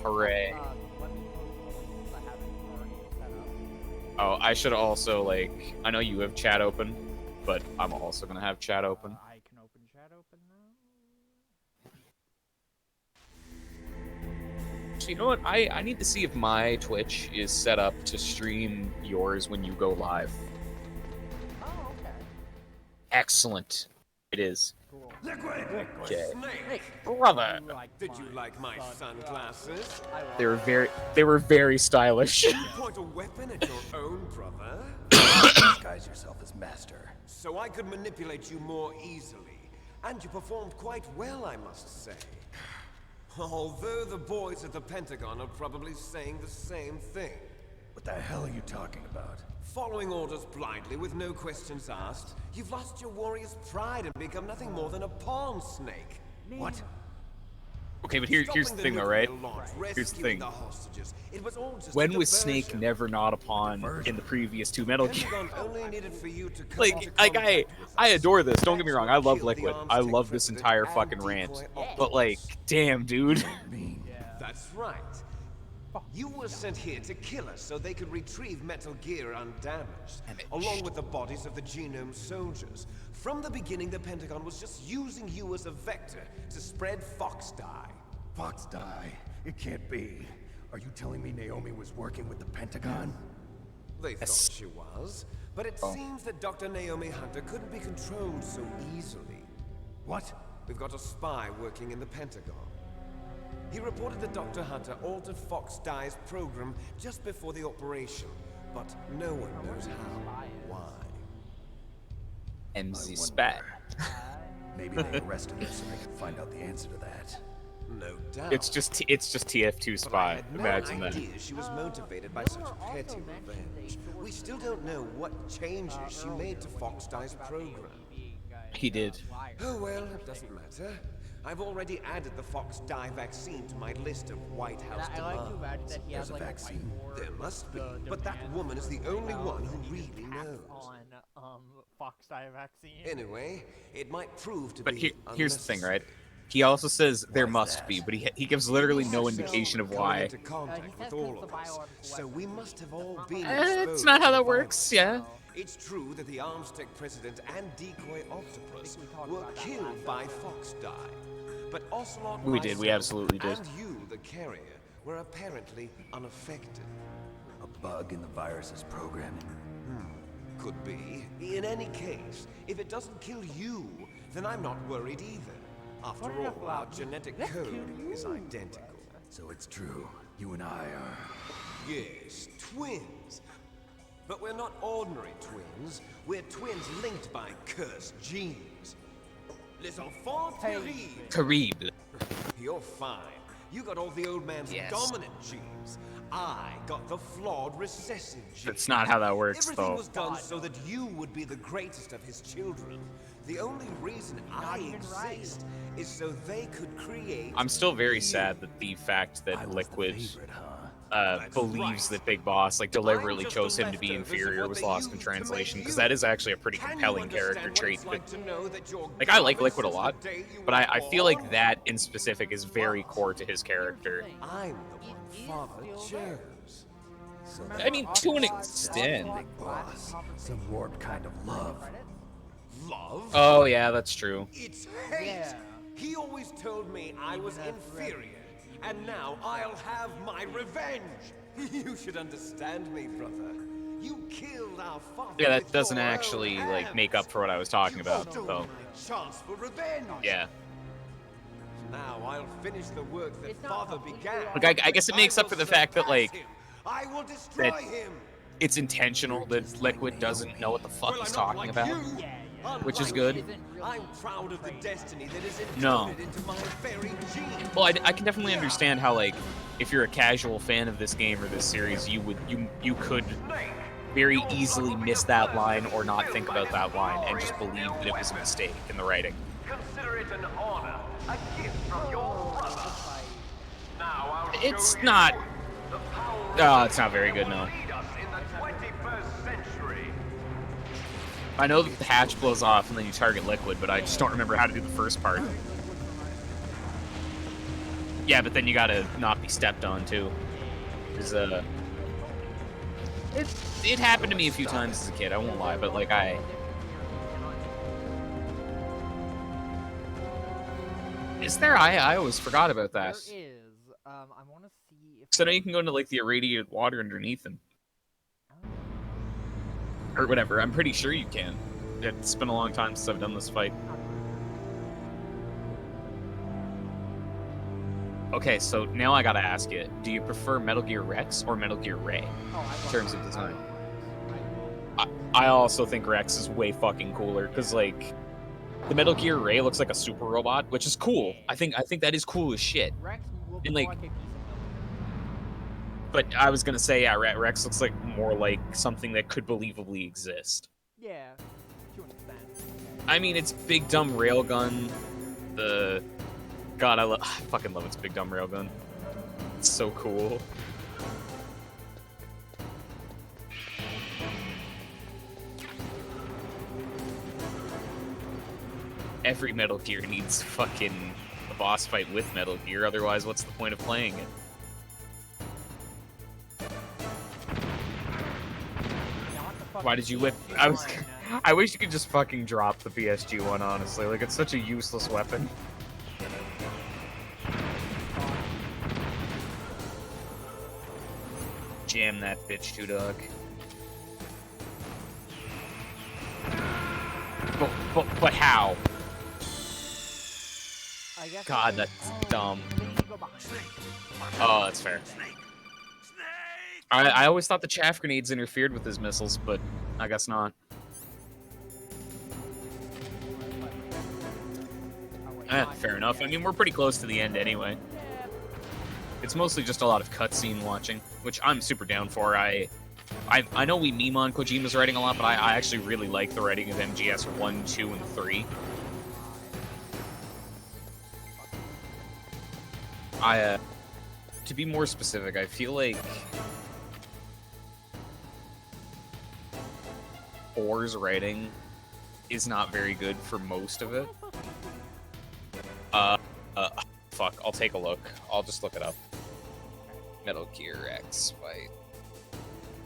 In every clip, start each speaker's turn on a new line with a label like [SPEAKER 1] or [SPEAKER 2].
[SPEAKER 1] Hooray.
[SPEAKER 2] Let me move I haven't already set up.
[SPEAKER 1] Oh, I should also, like, I know you have chat open, but I'm also gonna have chat open.
[SPEAKER 2] I can open chat open now.
[SPEAKER 1] So you know what? I need to see if my Twitch is set up to stream yours when you go live.
[SPEAKER 2] Oh, okay.
[SPEAKER 1] Excellent. It is.
[SPEAKER 2] Cool.
[SPEAKER 3] Liquid!
[SPEAKER 1] Okay.
[SPEAKER 3] Snake!
[SPEAKER 1] Brother!
[SPEAKER 3] Did you like my sunglasses?
[SPEAKER 1] They were very stylish.
[SPEAKER 3] You point a weapon at your own brother?
[SPEAKER 4] Disguise yourself as master.
[SPEAKER 3] So I could manipulate you more easily. And you performed quite well, I must say. Although the boys at the Pentagon are probably saying the same thing.
[SPEAKER 4] What the hell are you talking about?
[SPEAKER 3] Following orders blindly with no questions asked, you've lost your warrior's pride and become nothing more than a pawn snake.
[SPEAKER 4] What?
[SPEAKER 1] Okay, but here's the thing though, right? Here's the thing. When was Snake never not a pawn in the previous two Metal Gear? Like, I adore this, don't get me wrong, I love Liquid. I love this entire fucking rant. But like, damn, dude.
[SPEAKER 3] That's right. You were sent here to kill us so they could retrieve Metal Gear undamaged, along with the bodies of the Genome soldiers. From the beginning, the Pentagon was just using you as a vector to spread Fox Dye.
[SPEAKER 4] Fox Dye? It can't be. Are you telling me Naomi was working with the Pentagon?
[SPEAKER 3] They thought she was, but it seems that Dr. Naomi Hunter couldn't be controlled so easily.
[SPEAKER 4] What?
[SPEAKER 3] We've got a spy working in the Pentagon. He reported that Dr. Hunter altered Fox Dye's program just before the operation, but no one knows how, why.
[SPEAKER 1] MZ Spat.
[SPEAKER 4] Maybe they arrested her so they could find out the answer to that.
[SPEAKER 3] No doubt.
[SPEAKER 1] It's just TF2 Spy. Imagine that.
[SPEAKER 3] She was motivated by such petty revenge. We still don't know what changes she made to Fox Dye's program.
[SPEAKER 1] He did.
[SPEAKER 3] Oh well, it doesn't matter. I've already added the Fox Dye vaccine to my list of White House demands.
[SPEAKER 4] There's a vaccine.
[SPEAKER 3] There must be, but that woman is the only one who really knows.
[SPEAKER 2] On Fox Dye vaccine.
[SPEAKER 3] Anyway, it might prove to
[SPEAKER 1] But
[SPEAKER 3] be
[SPEAKER 1] here's the thing, right? He also says there must be, but he gives literally no indication of why.
[SPEAKER 3] Into contact with all of us, so we must have all been
[SPEAKER 1] It's not how that works, yeah.
[SPEAKER 3] It's true that the Armstech president and decoy octopus were killed by Fox Dye. But Ocelot,
[SPEAKER 1] We did, we absolutely did.
[SPEAKER 3] and you, the carrier, were apparently unaffected.
[SPEAKER 4] A bug in the virus's programming.
[SPEAKER 3] Could be. In any case, if it doesn't kill you, then I'm not worried either. After all, our genetic code is identical.
[SPEAKER 4] So it's true. You and I are...
[SPEAKER 3] Yes, twins. But we're not ordinary twins. We're twins linked by cursed genes. Les enfants terribles.
[SPEAKER 1] Terrible.
[SPEAKER 3] You're fine. You got all the old man's dominant genes. I got the flawed recessive genes.
[SPEAKER 1] That's not how that works,
[SPEAKER 3] Everything
[SPEAKER 1] though.
[SPEAKER 3] was done so that you would be the greatest of his children. The only reason I exist is so they could create...
[SPEAKER 1] I'm still very sad that the fact that Liquid believes that Big Boss like deliberately chose him to be inferior was lost in translation, because that is actually a pretty compelling character trait. But, like, I like Liquid a lot, but I feel like that in specific is very core to his character.
[SPEAKER 3] I'm the one Father chose.
[SPEAKER 1] I mean, to an extent.
[SPEAKER 4] Big Boss. Some warped kind of love.
[SPEAKER 3] Love?
[SPEAKER 1] Oh yeah, that's true.
[SPEAKER 3] It's hate! He always told me I was inferior. And now I'll have my revenge! You should understand me, brother. You killed our father.
[SPEAKER 1] Yeah, that doesn't actually like make up for what I was talking about,
[SPEAKER 3] though.
[SPEAKER 1] though.
[SPEAKER 3] Chance for revenge.
[SPEAKER 1] Yeah.
[SPEAKER 3] Now I'll finish the work that father began.
[SPEAKER 1] Like, I guess it makes up for the fact that like
[SPEAKER 3] I will destroy him.
[SPEAKER 1] It's intentional that Liquid doesn't know what the fuck he's talking about, which is good.
[SPEAKER 3] I'm proud of the destiny that is encoded into my very genes.
[SPEAKER 1] Well, I can definitely understand how, like, if you're a casual fan of this game or this series, you could very easily miss that line or not think about that line and just believe that it was a mistake in the writing.
[SPEAKER 3] Consider it an honor, a gift from your brother. Now
[SPEAKER 1] it's not. Oh, it's not very good, no. I know that the hatch blows off and then you target Liquid, but I just don't remember how to do the first part. Yeah, but then you gotta not be stepped on too. 'Cause, it happened to me a few times as a kid. I won't lie, but like is there? I always forgot about that.
[SPEAKER 2] There is. I want to see if.
[SPEAKER 1] So now you can go into like the irradiated water underneath them, or whatever. I'm pretty sure you can. It's been a long time since I've done this fight. Okay, so now I gotta ask you: do you prefer Metal Gear Rex or Metal Gear Ray in terms of design? I also think Rex is way fucking cooler because like the Metal Gear Ray looks like a super robot, which is cool. I think that is cool as shit.
[SPEAKER 2] Rex looks
[SPEAKER 1] And, like,
[SPEAKER 2] like a piece of milk.
[SPEAKER 1] But I was gonna say, yeah, Rex looks like more like something that could believably exist.
[SPEAKER 2] Yeah, to an extent.
[SPEAKER 1] I mean, it's big dumb railgun. God, I fucking love its big dumb railgun. It's so cool. Every Metal Gear needs fucking a boss fight with Metal Gear, otherwise what's the point of playing it? Why did you whip? I wish you could just fucking drop the PSG one, honestly. Like, it's such a useless weapon. Jam that bitch, TwoDog. But how?
[SPEAKER 2] I guess
[SPEAKER 1] God, that's dumb.
[SPEAKER 2] then you go behind.
[SPEAKER 1] Oh, that's fair. I always thought the chaff grenades interfered with his missiles, but I guess not. Fair enough. I mean, we're pretty close to the end anyway. It's mostly just a lot of cutscene watching, which I'm super down for. I know we meme on Kojima's writing a lot, but I actually really like the writing of MGS 1, 2, and 3. To be more specific, I feel like 4's writing is not very good for most of it. Fuck, I'll take a look. I'll just look it up. Metal Gear X fight.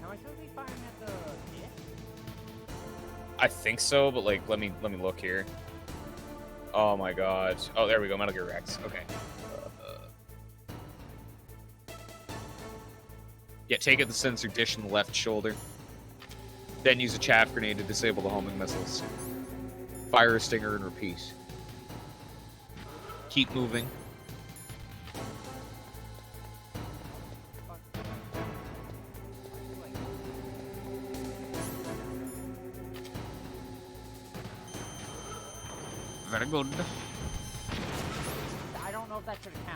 [SPEAKER 2] Now I supposed to be firing at the pit?
[SPEAKER 1] I think so, but like, let me look here. Oh my god. Oh, there we go, Metal Gear X. Okay. Yeah, take out the sensor dish in the left shoulder. Then use a chaff grenade to disable the homing missiles. Fire a stinger and repeat. Keep moving. Very good.
[SPEAKER 2] I don't know if that should have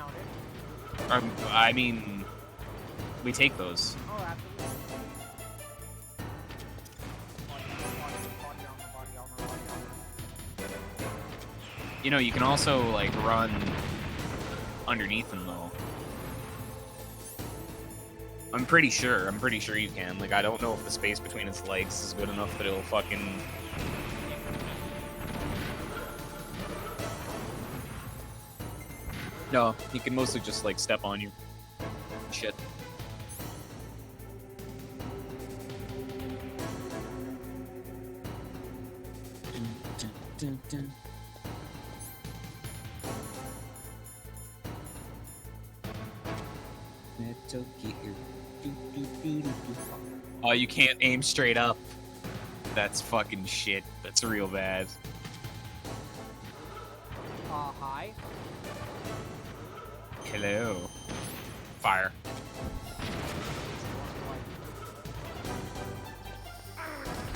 [SPEAKER 2] counted.
[SPEAKER 1] I mean, we take those.
[SPEAKER 2] Oh, absolutely.
[SPEAKER 1] You know, you can also, like, run underneath them, though. I'm pretty sure you can. Like, I don't know if the space between its legs is good enough that it'll fucking... No, he can mostly just, like, step on you. Shit. Oh, you can't aim straight up. That's fucking shit. That's real bad.
[SPEAKER 2] Hi.
[SPEAKER 1] Hello. Fire.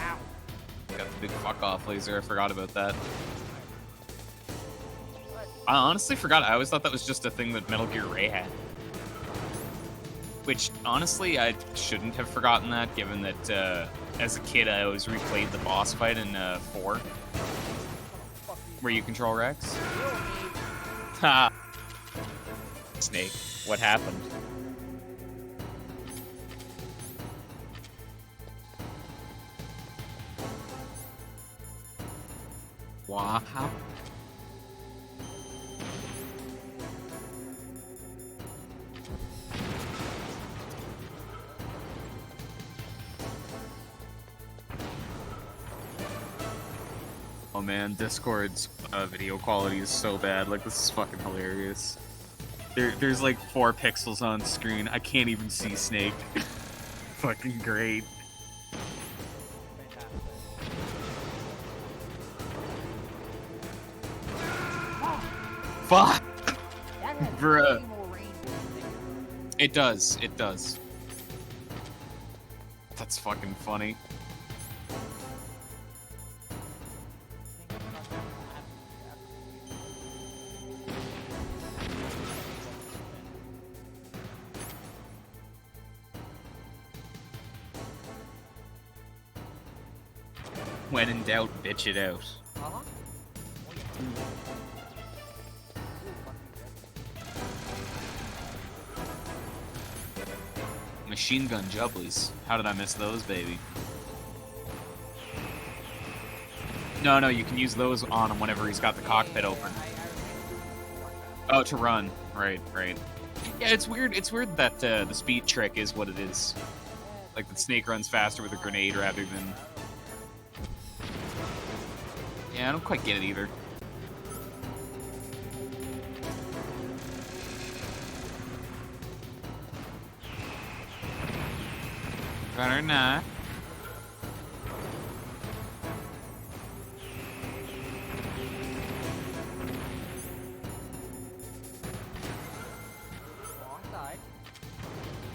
[SPEAKER 2] Ow.
[SPEAKER 1] Got the big fuck off laser. I forgot about that. I honestly forgot. I always thought that was just a thing that Metal Gear Ray had. Which, honestly, I shouldn't have forgotten that, given that as a kid I always replayed the boss fight in 4. Where you control Rex. Ha! Snake, what happened? What happened? Oh man, Discord's video quality is so bad. Like, this is fucking hilarious. There's like 4 pixels on screen. I can't even see Snake. Fucking great. Fuck!
[SPEAKER 2] That has
[SPEAKER 1] Bruh.
[SPEAKER 2] way more range than the thing.
[SPEAKER 1] It does. It does. That's fucking funny. When in doubt, bitch it out.
[SPEAKER 2] Uh-huh.
[SPEAKER 1] Machine gun jubblies. How did I miss those, baby? No, no, you can use those on him whenever he's got the cockpit open. Oh, to run. Right, right. Yeah, it's weird. It's weird that the speed trick is what it is. Like, the Snake runs faster with a grenade rather than... Yeah, I don't quite get it either. Better not.
[SPEAKER 2] Wrong side.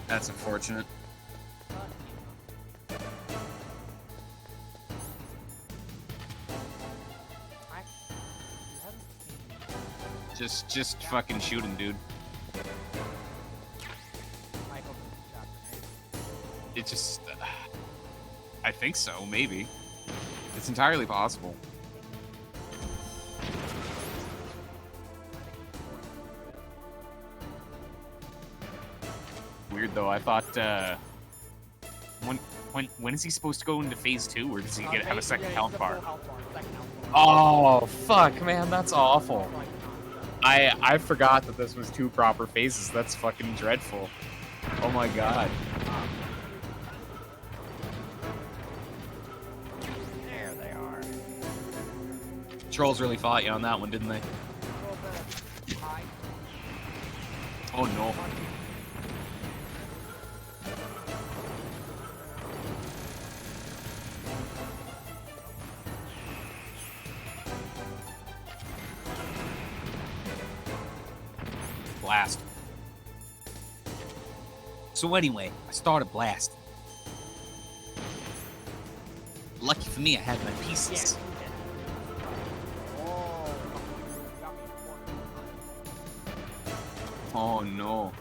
[SPEAKER 1] That's unfortunate. Just fucking shoot him, dude. It just... I think so, maybe. It's entirely possible. Weird, though. I thought, when is he supposed to go into phase 2, or does he have a second health bar? Oh, fuck, man, that's awful. I forgot that this was 2 proper phases. That's fucking dreadful. Oh my god.
[SPEAKER 2] There they are.
[SPEAKER 1] Trolls really fought you on that one, didn't they? Oh no. Blast. So anyway, I started blasting. Lucky for me, I had my pieces. Oh no.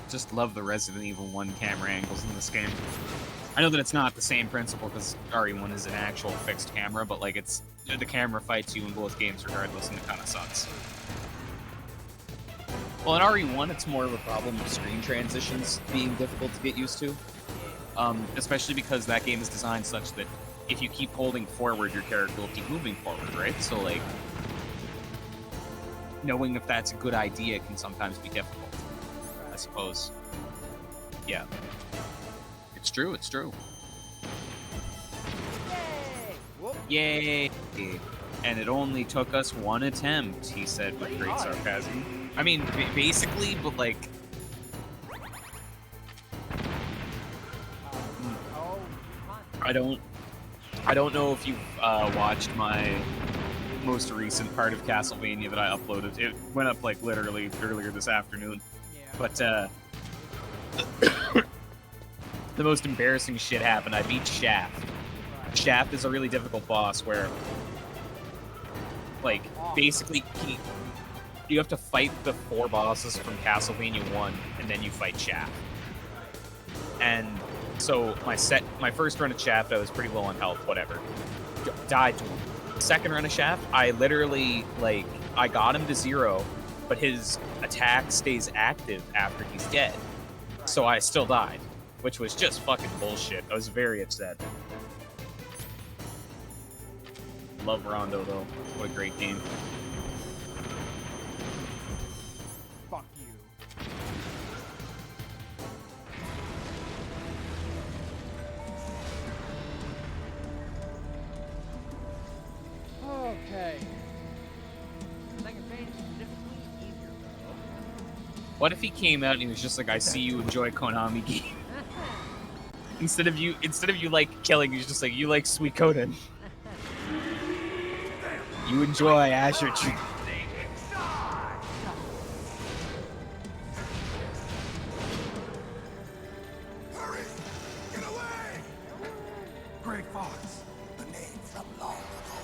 [SPEAKER 1] Just love the Resident Evil 1 camera angles in this game. I know that it's not the same principle because RE1 is an actual fixed camera, but like the camera fights you in both games regardless, and it kind of sucks. Well, in RE1, it's more of a problem of screen transitions being difficult to get used to, especially because that game is designed such that if you keep holding forward, your character will keep moving forward, right? So like, knowing if that's a good idea can sometimes be difficult. I suppose. Yeah. It's true, it's true. Yay! And it only took us 1 attempt, he said with great sarcasm. I mean, basically, but like... I don't know if you've watched my most recent part of Castlevania that I uploaded. It went up like literally earlier this afternoon. But, the most embarrassing shit happened. I beat Shaft. Shaft is a really difficult boss where, like, basically, you have to fight the 4 bosses from Castlevania 1, and then you fight Shaft. And so, my first run of Shaft, I was pretty low on health, whatever. Died to him. Second run of Shaft, I literally, like, I got him to 0, but his attack stays active after he's dead. So I still died, which was just fucking bullshit. I was very upset. Love Rondo, though. What a great game.
[SPEAKER 2] Fuck you. Okay. Second phase is significantly easier, though.
[SPEAKER 1] What if he came out and he was just like, I see you enjoy Konami game. Instead of you like killing, he's just like, you like Suikoden. You enjoy Azure Tree.
[SPEAKER 4] Hurry! Get away! Grey Fox. The name from long ago.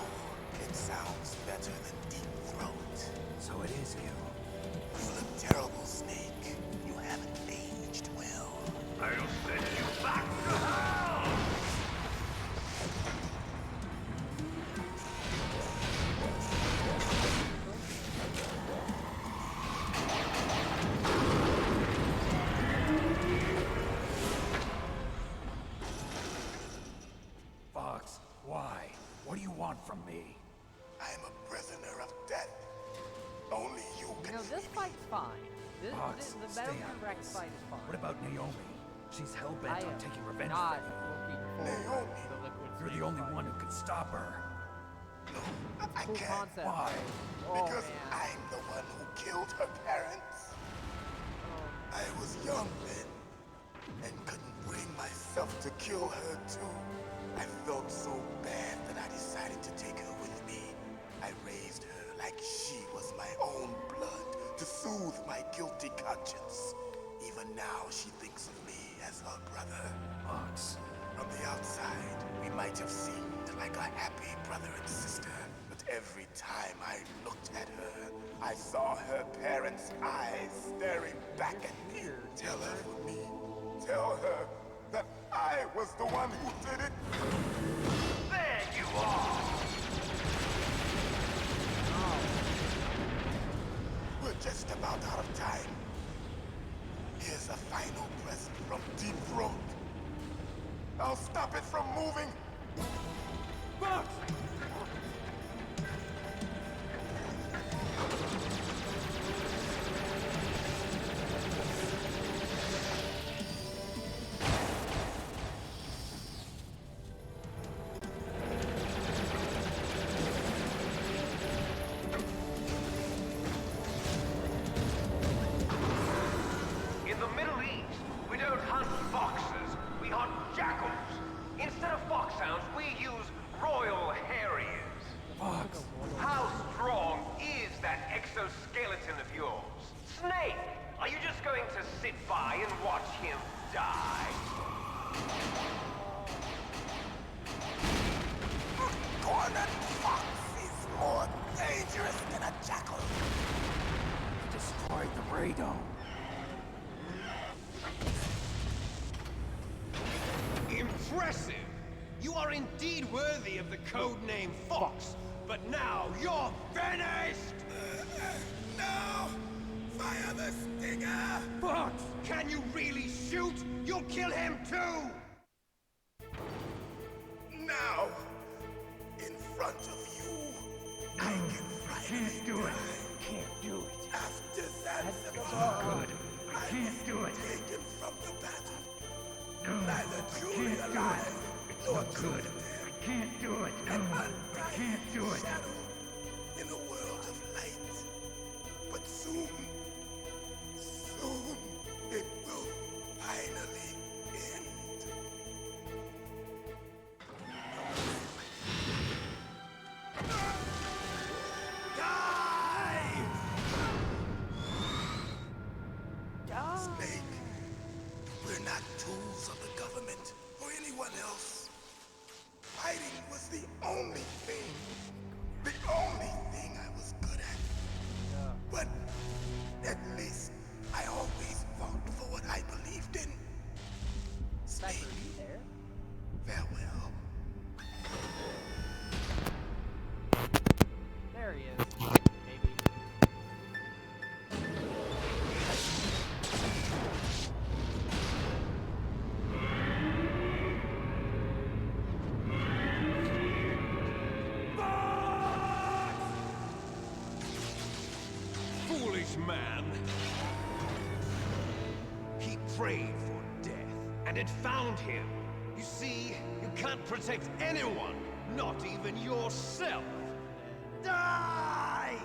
[SPEAKER 4] It sounds better than Deep Throat. So it is you. You look terrible, Snake. You haven't aged well. I'll send you back to hell! Fox, why? What do you want from me? I'm a prisoner of death. Only you can
[SPEAKER 2] This
[SPEAKER 4] free me.
[SPEAKER 2] fight's fine.
[SPEAKER 4] Fox,
[SPEAKER 2] The
[SPEAKER 4] stay
[SPEAKER 2] Metal
[SPEAKER 4] out
[SPEAKER 2] Gear
[SPEAKER 4] of
[SPEAKER 2] Rex
[SPEAKER 4] this.
[SPEAKER 2] fight is fine.
[SPEAKER 4] What about Naomi? She's hell-bent
[SPEAKER 2] I
[SPEAKER 4] on
[SPEAKER 2] am
[SPEAKER 4] taking revenge
[SPEAKER 2] not
[SPEAKER 4] from you.
[SPEAKER 2] looking forward
[SPEAKER 4] Naomi,
[SPEAKER 2] to the Liquid
[SPEAKER 4] You're
[SPEAKER 2] Snake
[SPEAKER 4] the only
[SPEAKER 2] fight.
[SPEAKER 4] one who could stop her. No, I
[SPEAKER 2] Cool
[SPEAKER 4] can't.
[SPEAKER 2] concept.
[SPEAKER 4] Why?
[SPEAKER 2] Oh,
[SPEAKER 4] Because
[SPEAKER 2] man.
[SPEAKER 4] I'm the one who killed her parents. I was young then, and couldn't bring myself to kill her too. I felt so bad that I decided to take her with me. I raised her like she was my own blood to soothe my guilty conscience. Even now, she thinks of me as her brother. Fox, from the outside, we might have seemed like a happy brother and sister. But every time I looked at her, I saw her parents' eyes staring back at me. Tell her for me. Tell her that I was the one who did it. There you are! We're just about out of time. Here's a final present from Deep Throat. I'll stop it from moving. Fox!
[SPEAKER 3] In the Middle East, we don't hunt foxes, we hunt jackals. Instead of foxhounds, we use royal harriers.
[SPEAKER 4] Fox!
[SPEAKER 3] How strong is that exoskeleton of yours? Snake, are you just going to sit by and watch him die?
[SPEAKER 4] Cornered Fox is more dangerous than a jackal. Destroyed the radome.
[SPEAKER 3] Impressive! You are indeed worthy of the codename Fox, but now you're finished!
[SPEAKER 4] No! Fire the stinger!
[SPEAKER 3] Fox, can you really shoot? You'll kill him too!
[SPEAKER 4] Now! In front of you, I can finally do it. Can't do it. After that's good. I can't do it. Taken from the battle. No, neither truly alive nor good. I can't do it. No, I can't do it. In a world of light. But soon, soon, it will finally end. Die! Snake, we're not tools of the government or anyone else. Fighting was the only thing I was good at. But
[SPEAKER 3] foolish man. He prayed for death, and it found him. You see, you can't protect anyone, not even yourself. Die!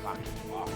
[SPEAKER 2] What the fuck?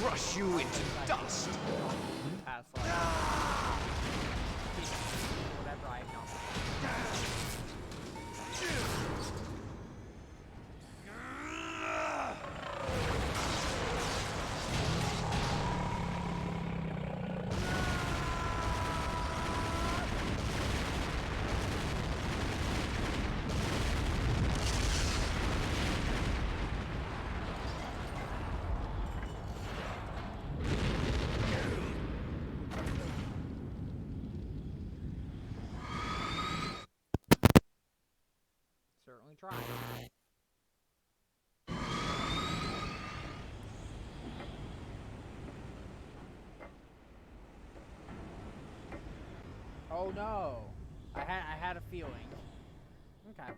[SPEAKER 3] crush you into dust.
[SPEAKER 2] Past like whatever I know. Certainly try. Oh no! I had a feeling. Okay.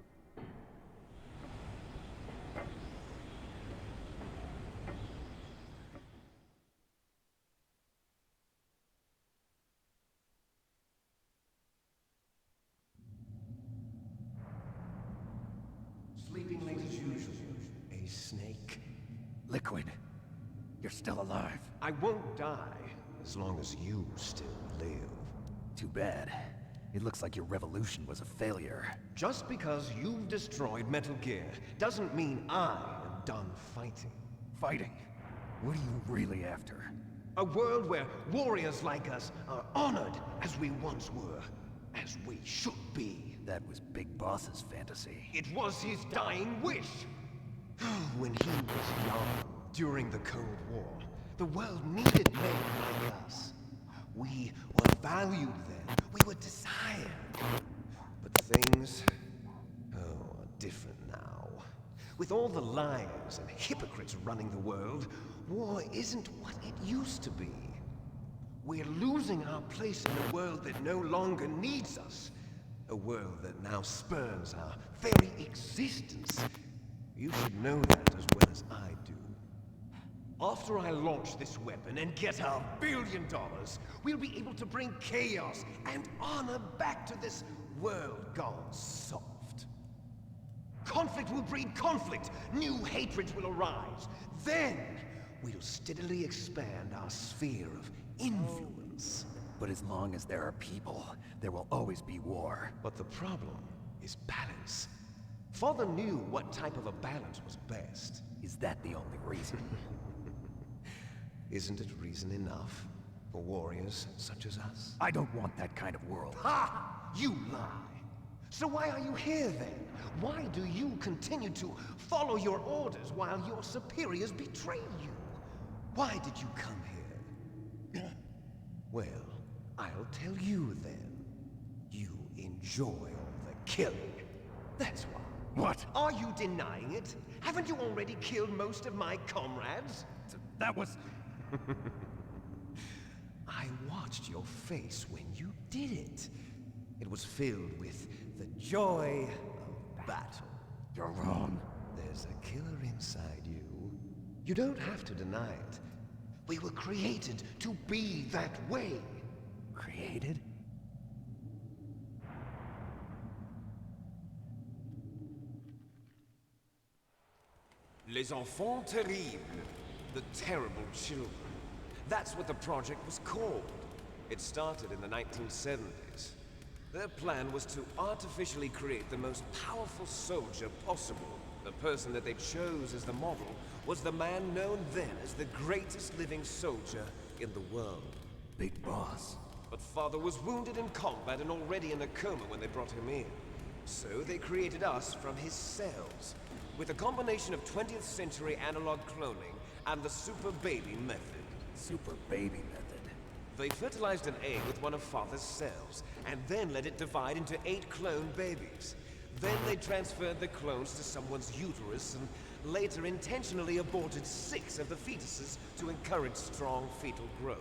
[SPEAKER 3] Sleeping late as usual. A snake.
[SPEAKER 5] Liquid, you're still alive.
[SPEAKER 3] I won't die as long as you still live.
[SPEAKER 5] Too bad. It looks like your revolution was a failure.
[SPEAKER 3] Just because you've destroyed Metal Gear doesn't mean I am done fighting.
[SPEAKER 5] Fighting? What are you really after?
[SPEAKER 3] A world where warriors like us are honored as we once were, as we should be.
[SPEAKER 5] That was Big Boss's fantasy.
[SPEAKER 3] It was his dying wish. When he was young, during the Cold War, the world needed men like us. We were valued then. We were desired. But things, are different now. With all the liars and hypocrites running the world, war isn't what it used to be. We're losing our place in a world that no longer needs us. A world that now spurns our very existence. You should know that as well as I do. After I launch this weapon and get our $1 billion, we'll be able to bring chaos and honor back to this world gone soft. Conflict will breed conflict. New hatreds will arise. Then, we'll steadily expand our sphere of influence.
[SPEAKER 5] But as long as there are people, there will always be war.
[SPEAKER 3] But the problem is balance. Father knew what type of a balance was best.
[SPEAKER 5] Is that the only reason?
[SPEAKER 3] Isn't it reason enough for warriors such as us?
[SPEAKER 5] I don't want that kind of world.
[SPEAKER 3] Ha! You lie! So why are you here then? Why do you continue to follow your orders while your superiors betray you? Why did you come here? Well, I'll tell you then. You enjoy all the killing. That's why.
[SPEAKER 5] What?
[SPEAKER 3] Are you denying it? Haven't you already killed most of my comrades?
[SPEAKER 5] That was...
[SPEAKER 3] I watched your face when you did it. It was filled with the joy of battle.
[SPEAKER 5] You're wrong.
[SPEAKER 3] There's a killer inside you. You don't have to deny it. We were created to be that way.
[SPEAKER 5] Created?
[SPEAKER 3] Les enfants terribles. The terrible children. That's what the project was called. It started in the 1970s. Their plan was to artificially create the most powerful soldier possible. The person that they chose as the model was the man known then as the greatest living soldier in the world.
[SPEAKER 5] Big Boss.
[SPEAKER 3] But Father was wounded in combat and already in a coma when they brought him in. So they created us from his cells, with a combination of 20th century analog cloning and the super baby method.
[SPEAKER 5] Super baby method.
[SPEAKER 3] They fertilized an egg with one of Father's cells, and then let it divide into 8 clone babies. Then they transferred the clones to someone's uterus, and later intentionally aborted 6 of the fetuses to encourage strong fetal growth.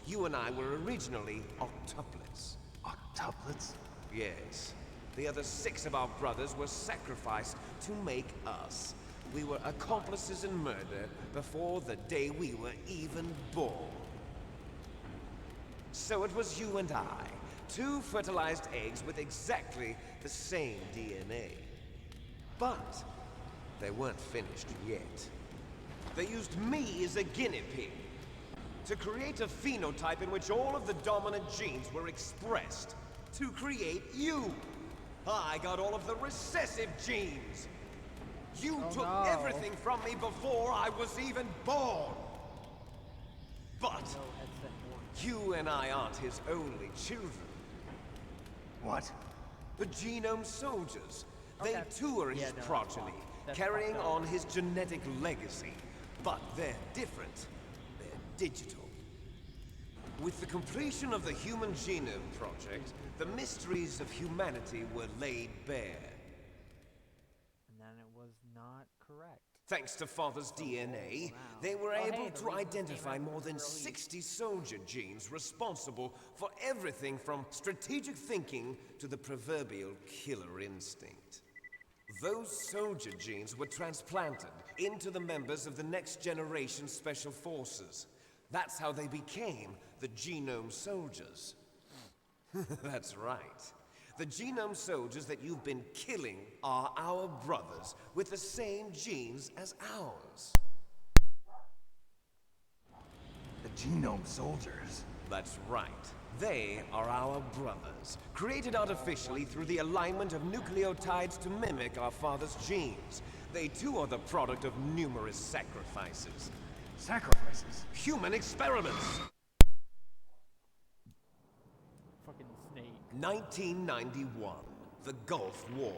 [SPEAKER 3] You and I were originally octuplets.
[SPEAKER 5] Octuplets?
[SPEAKER 3] Yes. The other 6 of our brothers were sacrificed to make us. We were accomplices in murder before the day we were even born. So it was you and I, 2 fertilized eggs with exactly the same DNA. But they weren't finished yet. They used me as a guinea pig. to create a phenotype in which all of the dominant genes were expressed. To create you. I got all of the recessive genes. You took everything from me before I was even born. But you and I aren't his only children.
[SPEAKER 5] What?
[SPEAKER 3] The Genome Soldiers.
[SPEAKER 2] Okay.
[SPEAKER 3] They too are his
[SPEAKER 2] Yeah, no,
[SPEAKER 3] progeny,
[SPEAKER 2] that's
[SPEAKER 3] carrying
[SPEAKER 2] fucked up.
[SPEAKER 3] on his genetic legacy. But they're different. They're digital. With the completion of the Human Genome Project, the mysteries of humanity were laid bare.
[SPEAKER 2] And then it was not correct.
[SPEAKER 3] Thanks to Father's DNA,
[SPEAKER 2] wow.
[SPEAKER 3] they were
[SPEAKER 2] Oh, hey,
[SPEAKER 3] able
[SPEAKER 2] the
[SPEAKER 3] to
[SPEAKER 2] reason this
[SPEAKER 3] identify
[SPEAKER 2] came out
[SPEAKER 3] more
[SPEAKER 2] was
[SPEAKER 3] than
[SPEAKER 2] early.
[SPEAKER 3] 60 soldier genes responsible for everything from strategic thinking to the proverbial killer instinct. Those soldier genes were transplanted into the members of the next generation Special Forces. That's how they became the Genome Soldiers. That's right. The Genome Soldiers that you've been killing are our brothers with the same genes as ours.
[SPEAKER 5] The Genome Soldiers?
[SPEAKER 3] That's right. They are our brothers, created artificially through the alignment of nucleotides to mimic our father's genes. They too are the product of numerous sacrifices.
[SPEAKER 5] Sacrifices?
[SPEAKER 3] Human experiments!
[SPEAKER 2] Fucking snake.
[SPEAKER 3] 1991, the Gulf War.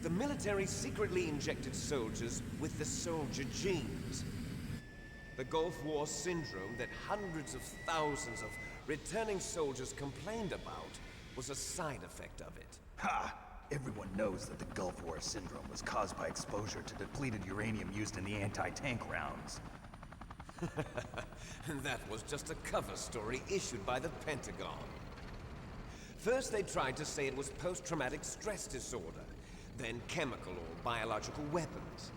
[SPEAKER 3] The military secretly injected soldiers with the soldier genes. The Gulf War syndrome that hundreds of thousands of returning soldiers complained about was a side effect of it.
[SPEAKER 5] Ha! Everyone knows that the Gulf War syndrome was caused by exposure to depleted uranium used in the anti-tank rounds.
[SPEAKER 3] And that was just a cover story issued by the Pentagon. First they tried to say it was post-traumatic stress disorder, then chemical or biological weapons.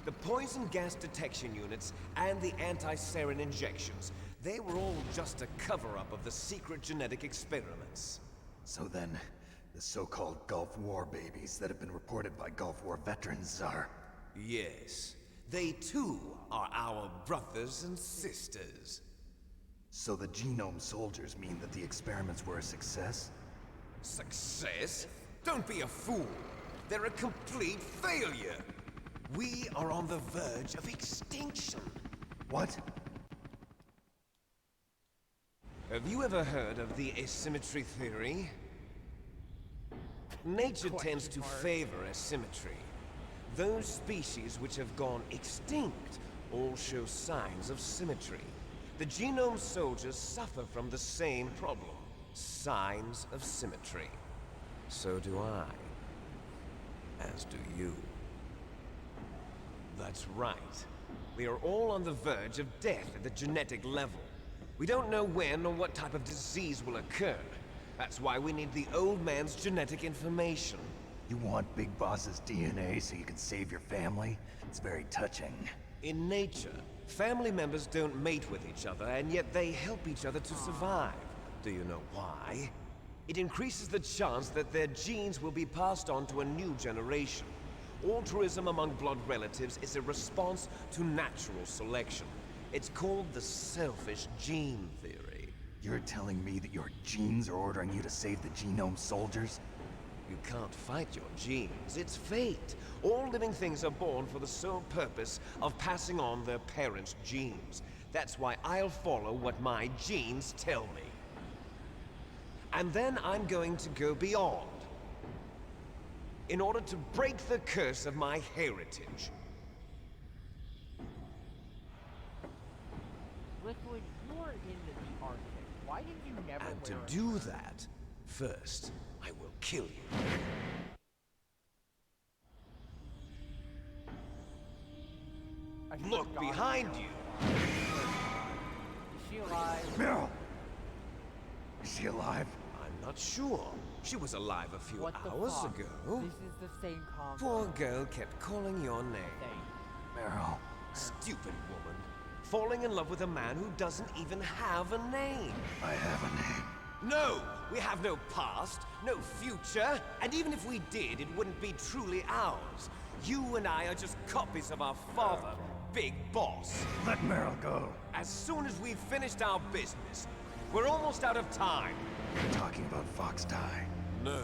[SPEAKER 3] The poison gas detection units and the anti-sarin injections, they were all just a cover-up of the secret genetic experiments.
[SPEAKER 5] So then, the so-called Gulf War babies that have been reported by Gulf War veterans are...
[SPEAKER 3] Yes, they too are our brothers and sisters.
[SPEAKER 5] So the Genome Soldiers mean that the experiments were a success?
[SPEAKER 3] Success? Don't be a fool. They're a complete failure. We are on the verge of extinction.
[SPEAKER 5] What?
[SPEAKER 3] Have you ever heard of the asymmetry theory? Nature tends to favor asymmetry. Those species which have gone extinct all show signs of symmetry. The Genome Soldiers suffer from the same problem. Signs of symmetry. So do I. As do you. That's right. We are all on the verge of death at the genetic level. We don't know when or what type of disease will occur. That's why we need the old man's genetic information.
[SPEAKER 5] You want Big Boss's DNA so you can save your family? It's very touching.
[SPEAKER 3] In nature, family members don't mate with each other, and yet they help each other to survive. Do you know why? It increases the chance that their genes will be passed on to a new generation. Altruism among blood relatives is a response to natural selection. It's called the selfish gene theory.
[SPEAKER 5] You're telling me that your genes are ordering you to save the Genome Soldiers?
[SPEAKER 3] You can't fight your genes. It's fate. All living things are born for the sole purpose of passing on their parents' genes. That's why I'll follow what my genes tell me. And then I'm going to go beyond. In order to break the curse of my heritage.
[SPEAKER 2] Liquid, you are in the Arctic. Why did you never
[SPEAKER 3] And to
[SPEAKER 2] wear a
[SPEAKER 3] do
[SPEAKER 2] shirt?
[SPEAKER 3] that, first, I will kill you.
[SPEAKER 2] I should've
[SPEAKER 3] Look
[SPEAKER 2] gone
[SPEAKER 3] behind
[SPEAKER 2] there.
[SPEAKER 3] you.
[SPEAKER 2] Is she alive?
[SPEAKER 5] Meryl! Is she alive?
[SPEAKER 3] I'm not sure. She was alive a few
[SPEAKER 2] What the
[SPEAKER 3] hours
[SPEAKER 2] fuck?
[SPEAKER 3] ago.
[SPEAKER 2] This is the same combo.
[SPEAKER 3] Poor girl kept calling your name.
[SPEAKER 2] Thing.
[SPEAKER 5] Meryl.
[SPEAKER 3] Stupid woman. Falling in love with a man who doesn't even have a name.
[SPEAKER 5] I have a name.
[SPEAKER 3] No! We have no past, no future, and even if we did, it wouldn't be truly ours. You and I are just copies of our father, big boss.
[SPEAKER 5] Let Meryl go.
[SPEAKER 3] As soon as we've finished our business, we're almost out of time.
[SPEAKER 5] You're talking about Fox Die.
[SPEAKER 3] No.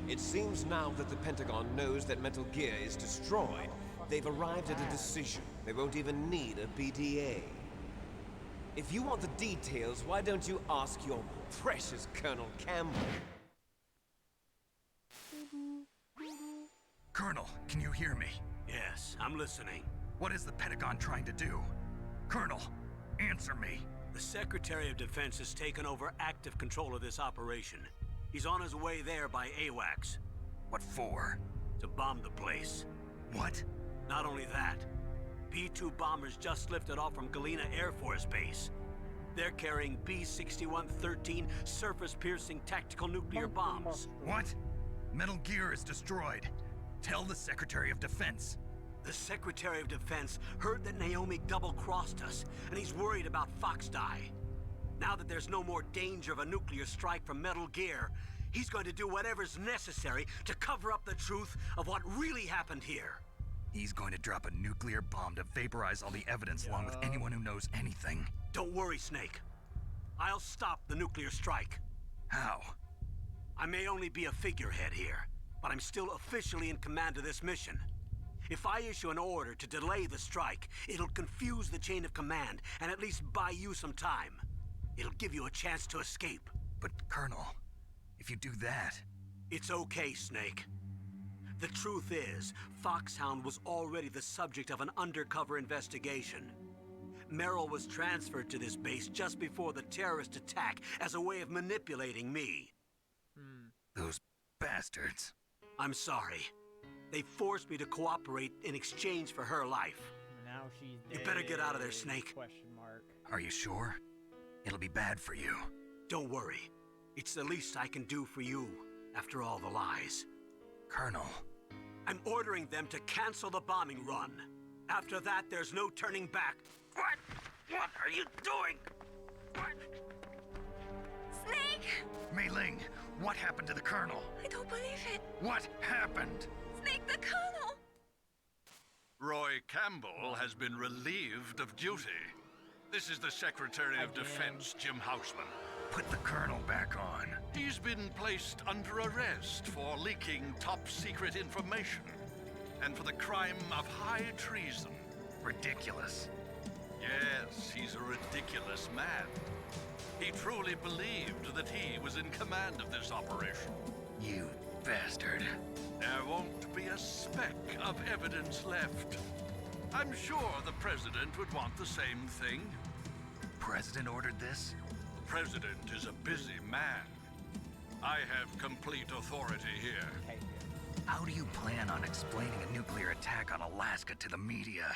[SPEAKER 3] It seems now that the Pentagon knows that Metal Gear is destroyed. They've arrived at a decision. They won't even need a BDA. If you want the details, why don't you ask your precious Colonel Campbell?
[SPEAKER 5] Colonel, can you hear me?
[SPEAKER 6] Yes, I'm listening.
[SPEAKER 5] What is the Pentagon trying to do? Colonel, answer me.
[SPEAKER 6] The Secretary of Defense has taken over active control of this operation. He's on his way there by AWACS.
[SPEAKER 5] What for?
[SPEAKER 6] To bomb the place.
[SPEAKER 5] What?
[SPEAKER 6] Not only that, B-2 bombers just lifted off from Galena Air Force Base. They're carrying B-6113 surface-piercing tactical nuclear bombs.
[SPEAKER 5] What? Metal Gear is destroyed. Tell the Secretary of Defense.
[SPEAKER 6] The Secretary of Defense heard that Naomi double-crossed us, and he's worried about Fox Die. Now that there's no more danger of a nuclear strike from Metal Gear, he's going to do whatever's necessary to cover up the truth of what really happened here.
[SPEAKER 5] He's going to drop a nuclear bomb to vaporize all the evidence along with anyone who knows anything.
[SPEAKER 6] Don't worry, Snake. I'll stop the nuclear strike.
[SPEAKER 5] How?
[SPEAKER 6] I may only be a figurehead here, but I'm still officially in command of this mission. If I issue an order to delay the strike, it'll confuse the chain of command and at least buy you some time. It'll give you a chance to escape.
[SPEAKER 5] But, Colonel, if you do that...
[SPEAKER 6] It's okay, Snake. The truth is, Foxhound was already the subject of an undercover investigation. Meryl was transferred to this base just before the terrorist attack as a way of manipulating me.
[SPEAKER 5] Those bastards.
[SPEAKER 6] I'm sorry. They forced me to cooperate in exchange for her life.
[SPEAKER 2] Now she's
[SPEAKER 6] You
[SPEAKER 2] dead.
[SPEAKER 6] better get out of there, Snake.
[SPEAKER 2] Question mark.
[SPEAKER 5] Are you sure? It'll be bad for you.
[SPEAKER 6] Don't worry. It's the least I can do for you, after all the lies.
[SPEAKER 5] Colonel.
[SPEAKER 6] I'm ordering them to cancel the bombing run. After that, there's no turning back. What? What are you doing? What?
[SPEAKER 7] Snake!
[SPEAKER 5] Mei Ling, what happened to the Colonel?
[SPEAKER 7] I don't believe it.
[SPEAKER 5] What happened?
[SPEAKER 7] Snake the Colonel!
[SPEAKER 8] Roy Campbell has been relieved of duty. This is the Secretary of Defense, Jim Houseman.
[SPEAKER 5] Put the Colonel back on.
[SPEAKER 8] He's been placed under arrest for leaking top-secret information and for the crime of high treason.
[SPEAKER 5] Ridiculous.
[SPEAKER 8] Yes, he's a ridiculous man. He truly believed that he was in command of this operation.
[SPEAKER 5] You bastard.
[SPEAKER 8] There won't be a speck of evidence left. I'm sure the President would want the same thing.
[SPEAKER 5] President ordered this?
[SPEAKER 8] The President is a busy man. I have complete authority here.
[SPEAKER 2] Hey,
[SPEAKER 5] How do you plan on explaining a nuclear attack on Alaska to the media?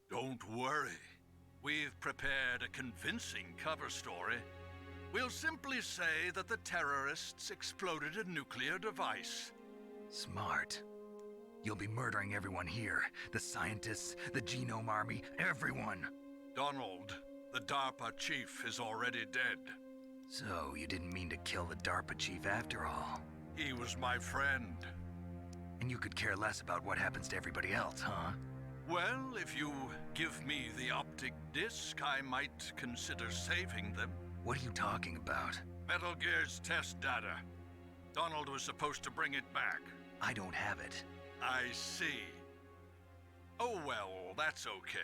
[SPEAKER 8] Don't worry. We've prepared a convincing cover story. We'll simply say that the terrorists exploded a nuclear device.
[SPEAKER 5] Smart. You'll be murdering everyone here. The scientists, the Genome Army, everyone.
[SPEAKER 8] Donald, the DARPA chief, is already dead.
[SPEAKER 5] So, you didn't mean to kill the DARPA chief after all.
[SPEAKER 8] He was my friend.
[SPEAKER 5] And you could care less about what happens to everybody else, huh?
[SPEAKER 8] Well, if you give me the optic disc, I might consider saving them.
[SPEAKER 5] What are you talking about?
[SPEAKER 8] Metal Gear's test data. Donald was supposed to bring it back.
[SPEAKER 5] I don't have it.
[SPEAKER 8] I see. Oh well, that's okay.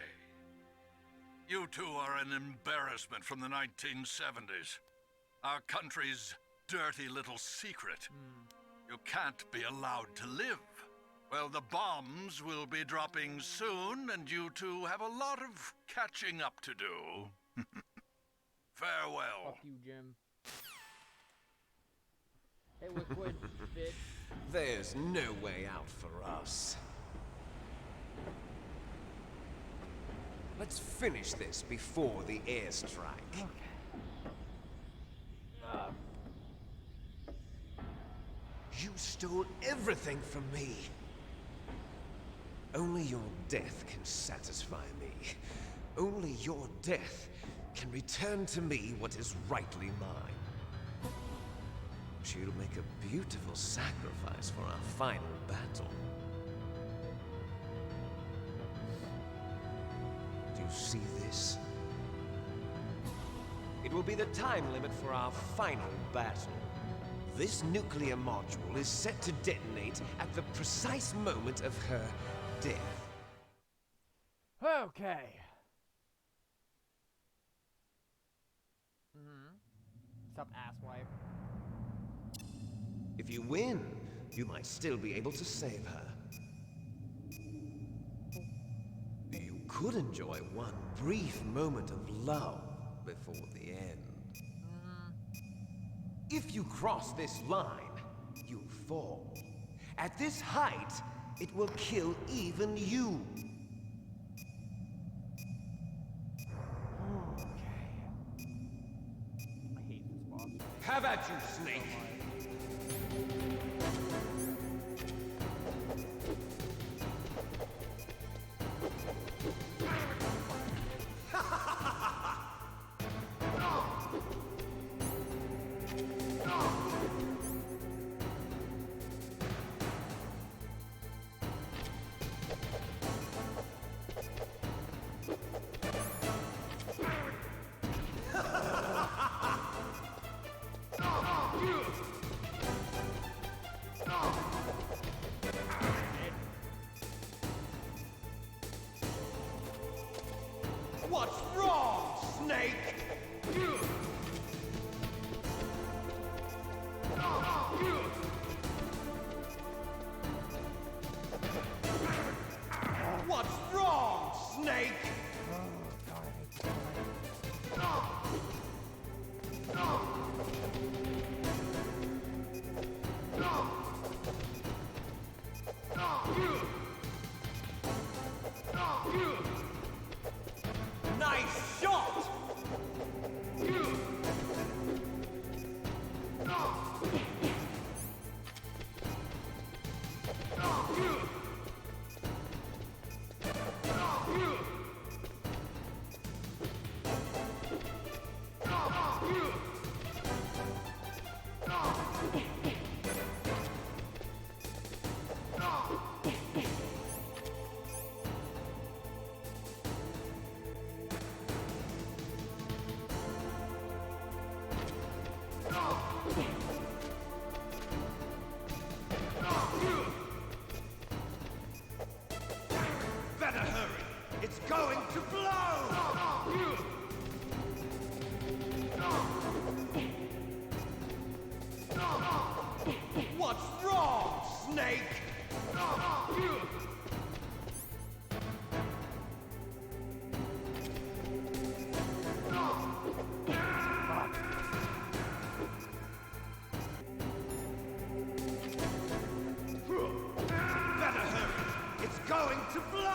[SPEAKER 8] You two are an embarrassment from the 1970s. Our country's dirty little secret. You can't be allowed to live. Well, the bombs will be dropping soon, and you two have a lot of catching up to do. Farewell.
[SPEAKER 2] fuck you, Jim. Hey, Liquid, bitch.
[SPEAKER 3] There's no way out for us. Let's finish this before the airstrike.
[SPEAKER 2] Okay.
[SPEAKER 3] You stole everything from me. Only your death can satisfy me. Only your death can return to me what is rightly mine. She'll make a beautiful sacrifice for our final battle. see this? It will be the time limit for our final battle. This nuclear module is set to detonate at the precise moment of her death.
[SPEAKER 2] Okay. Sup, asswipe?
[SPEAKER 3] If you win, you might still be able to save her. You could enjoy one brief moment of love before the end. If you cross this line, you fall. At this height, it will kill even you.
[SPEAKER 2] I hate this boss.
[SPEAKER 3] Have at you, Snake. What's wrong, Snake? What's wrong, Snake? Nice shot! Better hurry! It's going to blow! What's wrong, Snake? Better hurry! It's going to blow!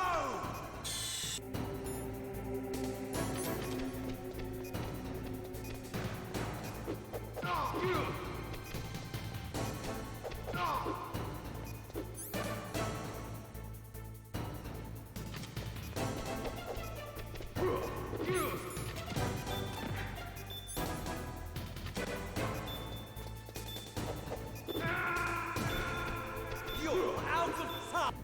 [SPEAKER 3] You're out of time!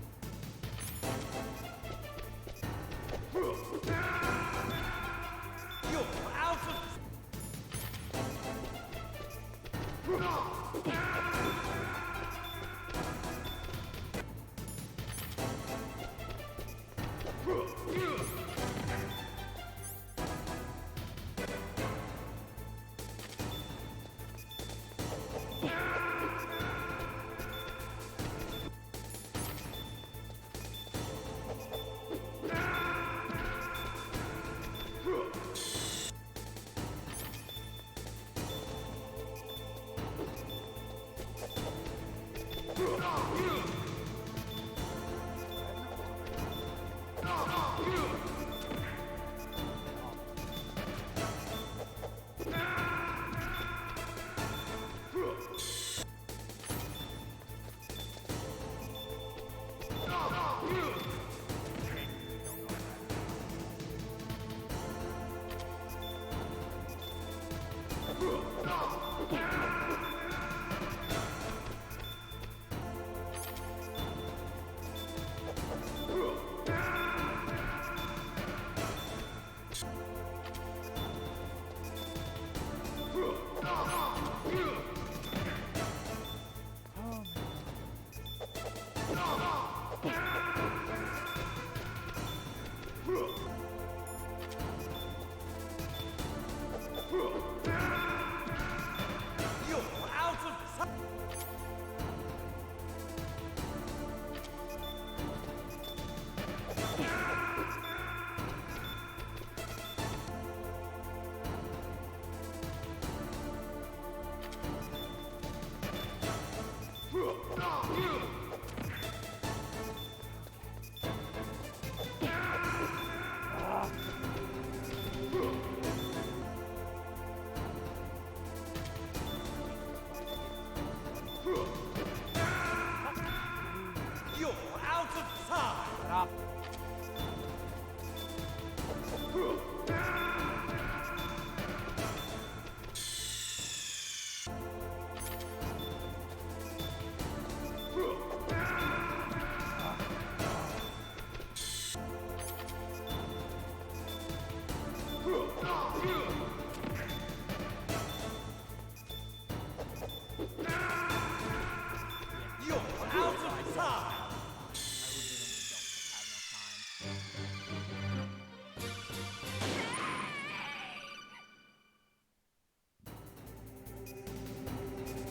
[SPEAKER 3] out of time!
[SPEAKER 2] Stop.
[SPEAKER 3] You're out of time!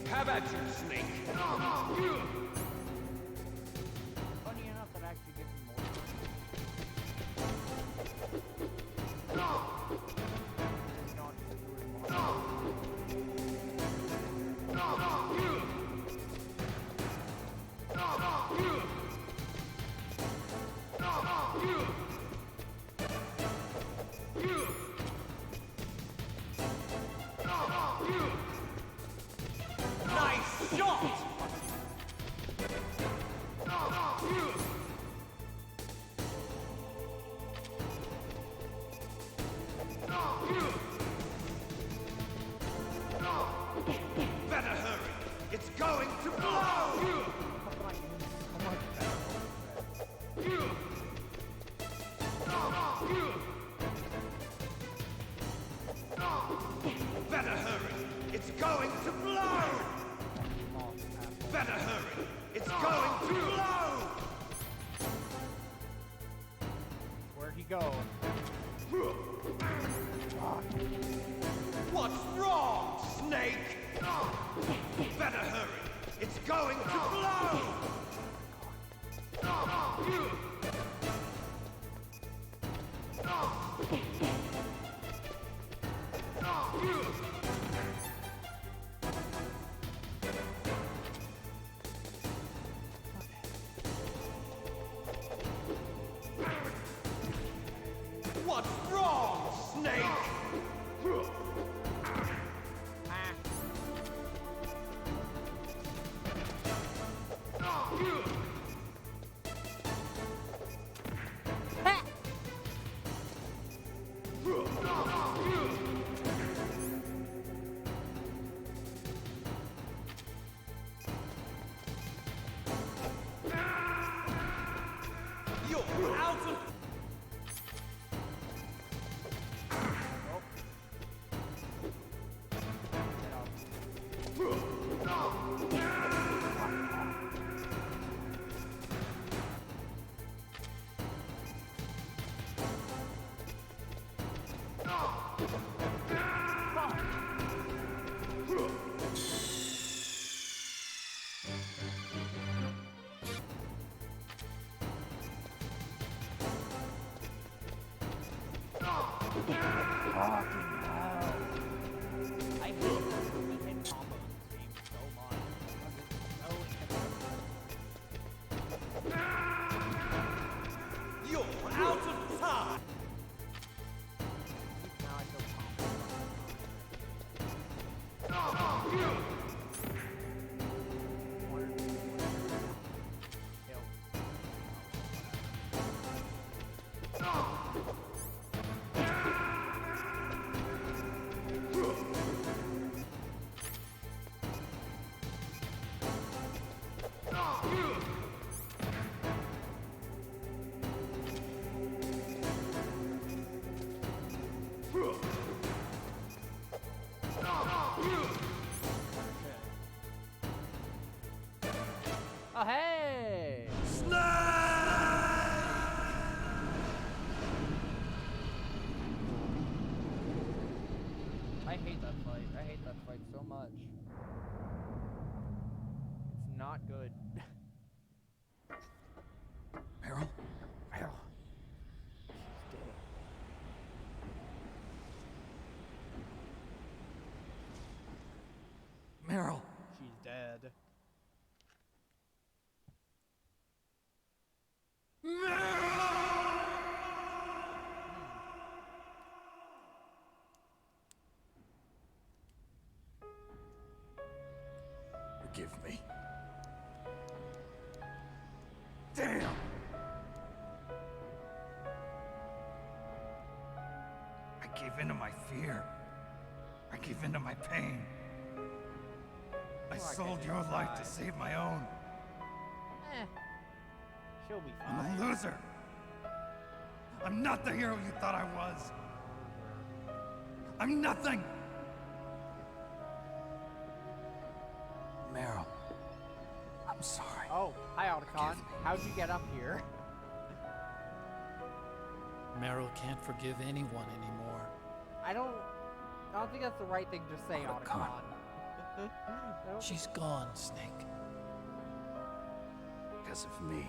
[SPEAKER 3] Have at you, Snake!
[SPEAKER 2] Funny enough, that actually gives me more time. It's not just doing more.
[SPEAKER 3] Nice shot! Better hurry! It's going to blow! Better hurry! It's going to blow! Better hurry! It's going to blow!
[SPEAKER 2] Where'd he go?
[SPEAKER 3] What's wrong, Snake? Better hurry! It's going to blow! What's wrong, Snake? You're out of...
[SPEAKER 2] I hate the hit combo in this game so much. It's so
[SPEAKER 3] You're out of time!
[SPEAKER 2] now I feel Oh, hey! I hate that fight. I hate that fight so much. It's not good.
[SPEAKER 5] Meryl?
[SPEAKER 2] Meryl.
[SPEAKER 5] Meryl!
[SPEAKER 2] She's dead.
[SPEAKER 5] Forgive me. gave in to my fear. I gave in to my pain. I sold your life to save my own.
[SPEAKER 2] She'll be
[SPEAKER 5] I'm
[SPEAKER 2] fine.
[SPEAKER 5] a loser. I'm not the hero you thought I was. I'm nothing. Meryl, I'm sorry.
[SPEAKER 2] Oh, hi, Otacon. How'd you get up here?
[SPEAKER 9] Meryl can't forgive anyone anymore.
[SPEAKER 2] I don't think that's the right thing to say, Otacon.
[SPEAKER 9] She's gone, Snake.
[SPEAKER 5] Because of me.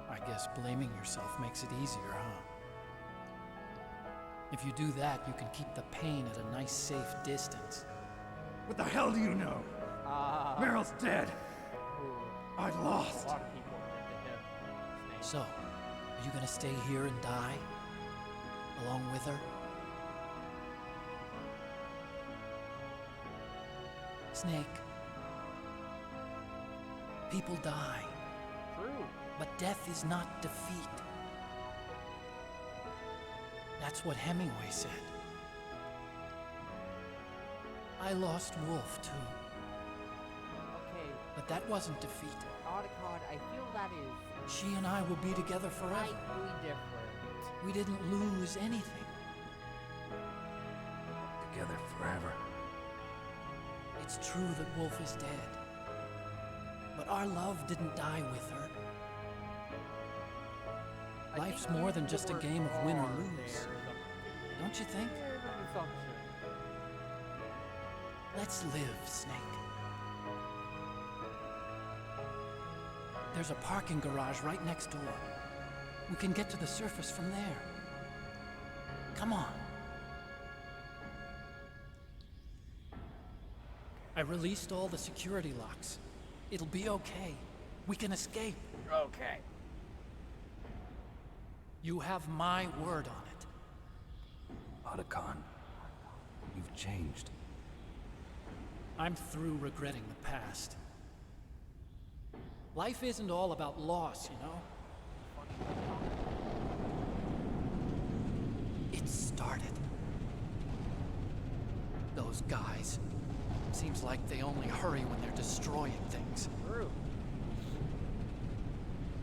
[SPEAKER 9] I guess blaming yourself makes it easier, huh? If you do that, you can keep the pain at a nice, safe distance.
[SPEAKER 5] What the hell do you know? Meryl's dead. I
[SPEAKER 2] A
[SPEAKER 5] lost.
[SPEAKER 2] lot of people into him. Snake.
[SPEAKER 9] So, are you gonna stay here and die? Along with her? Snake. People die,
[SPEAKER 2] True.
[SPEAKER 9] but death is not defeat. That's what Hemingway said. I lost Wolf, too,
[SPEAKER 2] Okay,
[SPEAKER 9] but that wasn't defeat.
[SPEAKER 2] Otacon, I feel that is
[SPEAKER 9] She and I will be together forever.
[SPEAKER 2] slightly different.
[SPEAKER 9] We didn't lose anything.
[SPEAKER 5] Together forever.
[SPEAKER 9] It's true that Wolf is dead, but our love didn't die with her.
[SPEAKER 2] I
[SPEAKER 9] Life's
[SPEAKER 2] think
[SPEAKER 9] more than
[SPEAKER 2] the
[SPEAKER 9] just a
[SPEAKER 2] word
[SPEAKER 9] game of win or
[SPEAKER 2] "are"
[SPEAKER 9] lose.
[SPEAKER 2] there is a
[SPEAKER 9] Don't you think?
[SPEAKER 2] bit of an assumption.
[SPEAKER 9] Let's live, Snake. There's a parking garage right next door. We can get to the surface from there. Come on. I released all the security locks. It'll be okay. We can escape.
[SPEAKER 2] Okay.
[SPEAKER 9] You have my word on it.
[SPEAKER 5] Otacon, you've changed.
[SPEAKER 9] I'm through regretting the past. Life isn't all about loss, you know? It started. Those guys. Seems like they only hurry when they're destroying things.
[SPEAKER 2] True.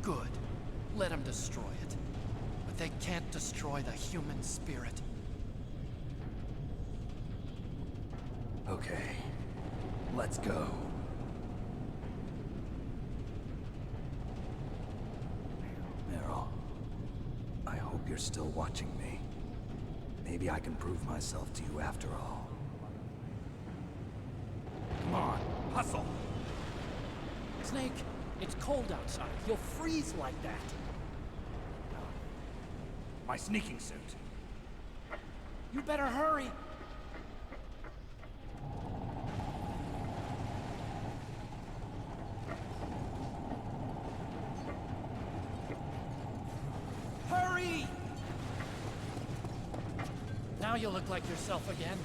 [SPEAKER 9] Good. Let them destroy it. But they can't destroy the human spirit.
[SPEAKER 5] Okay, let's go. Meryl, I hope you're still watching me. Maybe I can prove myself to you after all. Come on, hustle!
[SPEAKER 9] Snake, it's cold outside. You'll freeze like that.
[SPEAKER 5] My sneaking suit.
[SPEAKER 9] You better hurry. Hurry! Now you look like yourself again.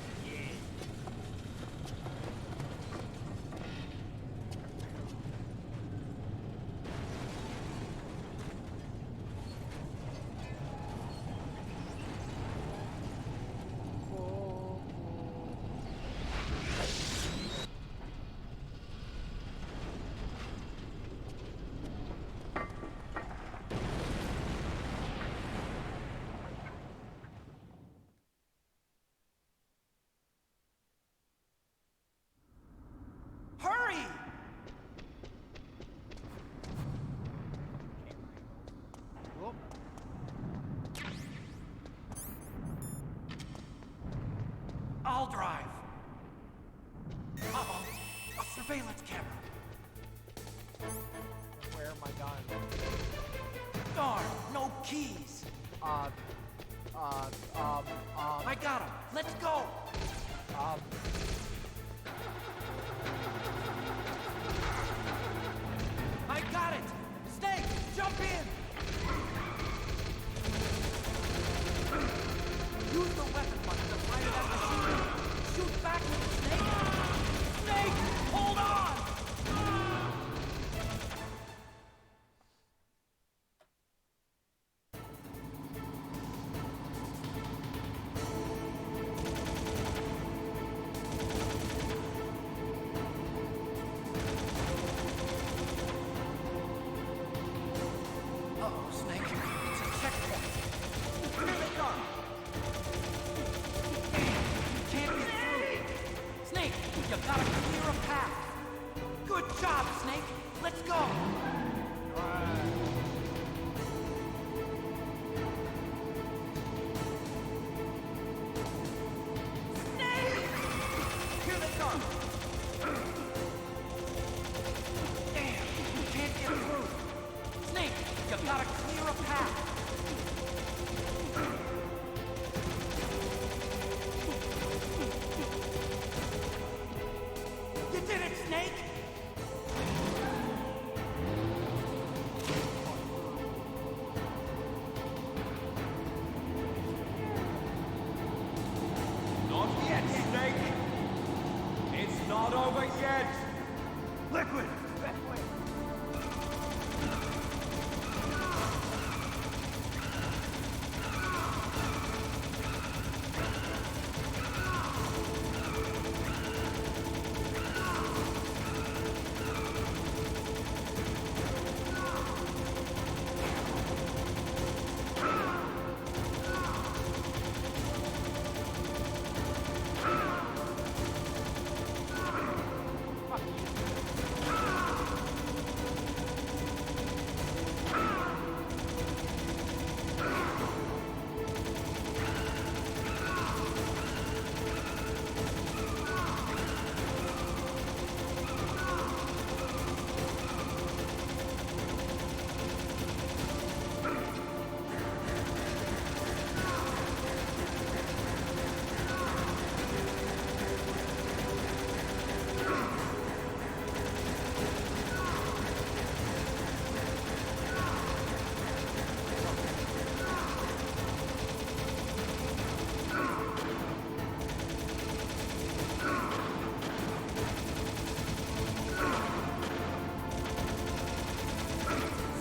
[SPEAKER 9] Hurry!
[SPEAKER 2] Whoop.
[SPEAKER 9] I'll drive. Uh-oh. A surveillance camera.
[SPEAKER 2] Where am I gone?
[SPEAKER 9] Darn, no keys. I got him. Let's go. I got it. Snake, jump in. Use the weapon button to fire that machine. Shoot back with it, Snake. Snake, hold on. Snake. It's a checkpoint. Here they come. You can't get through. Snake, you gotta clear a path. Good job, Snake. Let's go. Snake! Here they come. Damn, you can't get through. Snake, you gotta clear a path. You did it, Snake!
[SPEAKER 3] Not yet, Snake! It's not over yet! Liquid!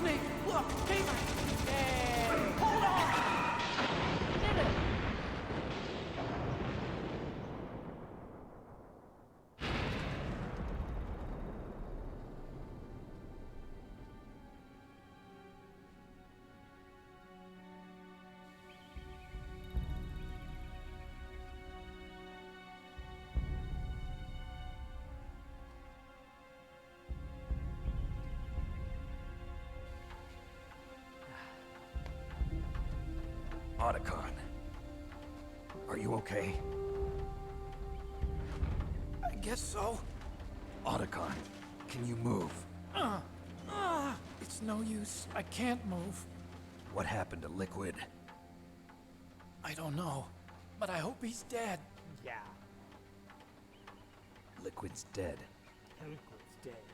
[SPEAKER 9] Snake, look! David! Hold on!
[SPEAKER 2] Did it!
[SPEAKER 5] Otacon. Are you okay?
[SPEAKER 9] I guess so.
[SPEAKER 5] Otacon, can you move?
[SPEAKER 9] It's no use. I can't move.
[SPEAKER 5] What happened to Liquid?
[SPEAKER 9] I don't know, but I hope he's dead.
[SPEAKER 2] Yeah.
[SPEAKER 5] Liquid's dead.
[SPEAKER 2] Liquid's dead.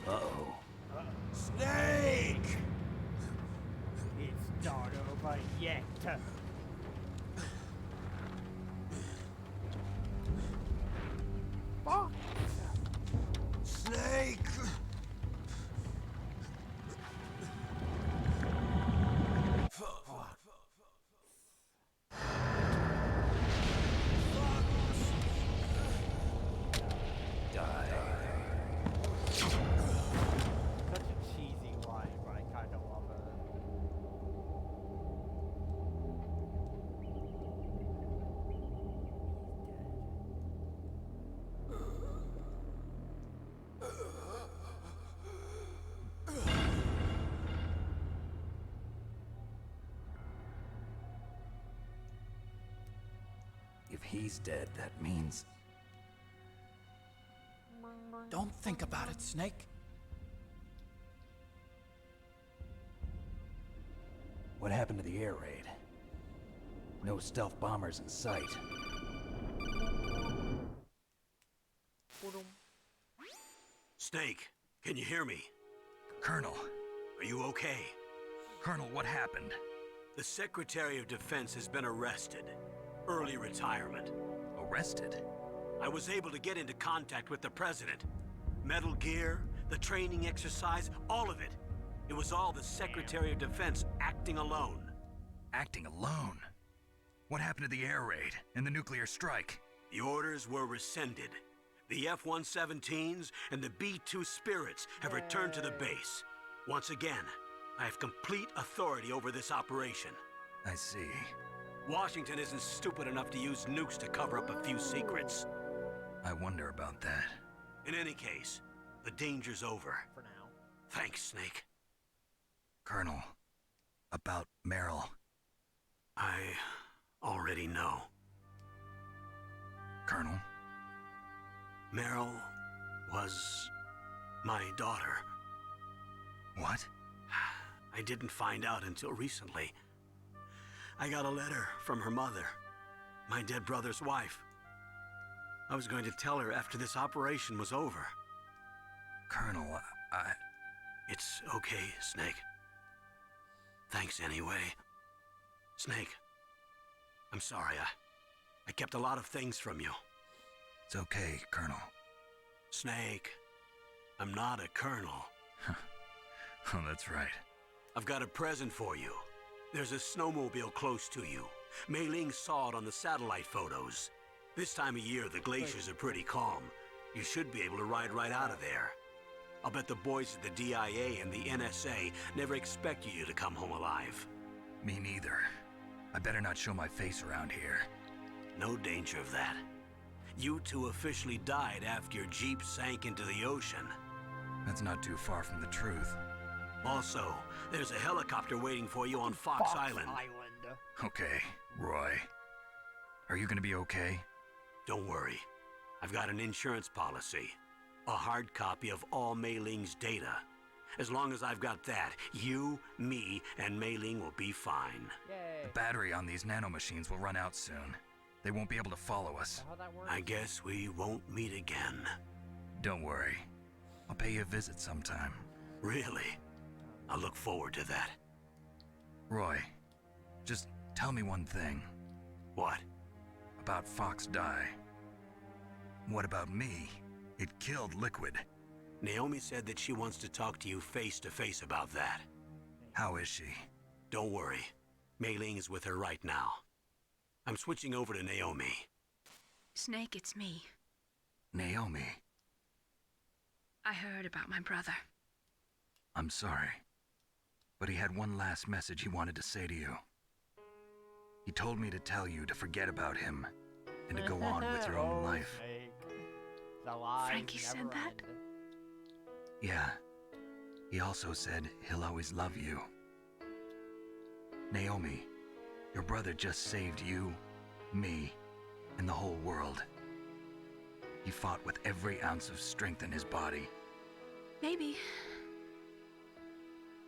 [SPEAKER 5] Uh-oh.
[SPEAKER 3] Snake!
[SPEAKER 2] It's not over yet. Fuck!
[SPEAKER 3] Snake!
[SPEAKER 2] Such a cheesy line, but I kind of love it.
[SPEAKER 5] If he's dead, that means...
[SPEAKER 9] Don't think about it, Snake.
[SPEAKER 5] What happened to the air raid? No stealth bombers in sight.
[SPEAKER 6] Snake, can you hear me?
[SPEAKER 5] Colonel.
[SPEAKER 6] Are you okay?
[SPEAKER 5] Colonel, what happened?
[SPEAKER 6] The Secretary of Defense has been arrested. Early retirement.
[SPEAKER 5] Arrested?
[SPEAKER 6] I was able to get into contact with the President. Metal Gear, the training exercise, all of it. It was all the Secretary of Defense acting alone.
[SPEAKER 5] Acting alone? What happened to the air raid and the nuclear strike?
[SPEAKER 6] The orders were rescinded. The F-117s and the B-2 Spirits have returned to the base. Once again, I have complete authority over this operation.
[SPEAKER 5] I see.
[SPEAKER 6] Washington isn't stupid enough to use nukes to cover up a few secrets.
[SPEAKER 5] I wonder about that.
[SPEAKER 6] In any case, the danger's over.
[SPEAKER 2] For now.
[SPEAKER 6] Thanks, Snake.
[SPEAKER 5] Colonel, about Meryl.
[SPEAKER 6] I already know.
[SPEAKER 5] Colonel?
[SPEAKER 6] Meryl was my daughter.
[SPEAKER 5] What?
[SPEAKER 6] I didn't find out until recently. I got a letter from her mother, my dead brother's wife. I was going to tell her after this operation was over.
[SPEAKER 5] Colonel,
[SPEAKER 6] It's okay, Snake. Thanks anyway. Snake, I'm sorry. I kept a lot of things from you.
[SPEAKER 5] It's okay, Colonel.
[SPEAKER 6] Snake, I'm not a colonel.
[SPEAKER 5] Oh, that's right.
[SPEAKER 6] I've got a present for you. There's a snowmobile close to you. Mei Ling saw it on the satellite photos. This time of year, the glaciers are pretty calm. You should be able to ride right out of there. I'll bet the boys at the DIA and the NSA never expected you to come home alive.
[SPEAKER 5] Me neither. I better not show my face around here.
[SPEAKER 6] No danger of that. You two officially died after your Jeep sank into the ocean.
[SPEAKER 5] That's not too far from the truth.
[SPEAKER 6] Also, there's a helicopter waiting for you on Fox Island.
[SPEAKER 5] Okay, Roy. Are you gonna be okay?
[SPEAKER 6] Don't worry. I've got an insurance policy. A hard copy of all Mei Ling's data. As long as I've got that, you, me, and Mei Ling will be fine.
[SPEAKER 2] Yay.
[SPEAKER 5] The battery on these nanomachines will run out soon. They won't be able to follow us.
[SPEAKER 2] How that works?
[SPEAKER 6] I guess we won't meet again.
[SPEAKER 5] Don't worry. I'll pay you a visit sometime.
[SPEAKER 6] Really? I look forward to that.
[SPEAKER 5] Roy, just tell me one thing.
[SPEAKER 6] What?
[SPEAKER 5] About Fox Die. What about me? It killed Liquid.
[SPEAKER 6] Naomi said that she wants to talk to you face to face about that.
[SPEAKER 5] How is she?
[SPEAKER 6] Don't worry. Mei Ling is with her right now. I'm switching over to Naomi.
[SPEAKER 7] Snake, it's me.
[SPEAKER 5] Naomi.
[SPEAKER 7] I heard about my brother.
[SPEAKER 5] I'm sorry. But he had one last message he wanted to say to you. He told me to tell you to forget about him and to go on with your own life.
[SPEAKER 2] Snake. The lies
[SPEAKER 7] Frankie said
[SPEAKER 2] never
[SPEAKER 7] that?
[SPEAKER 2] end.
[SPEAKER 5] Yeah. He also said he'll always love you. Naomi, your brother just saved you, me, and the whole world. He fought with every ounce of strength in his body.
[SPEAKER 7] Maybe.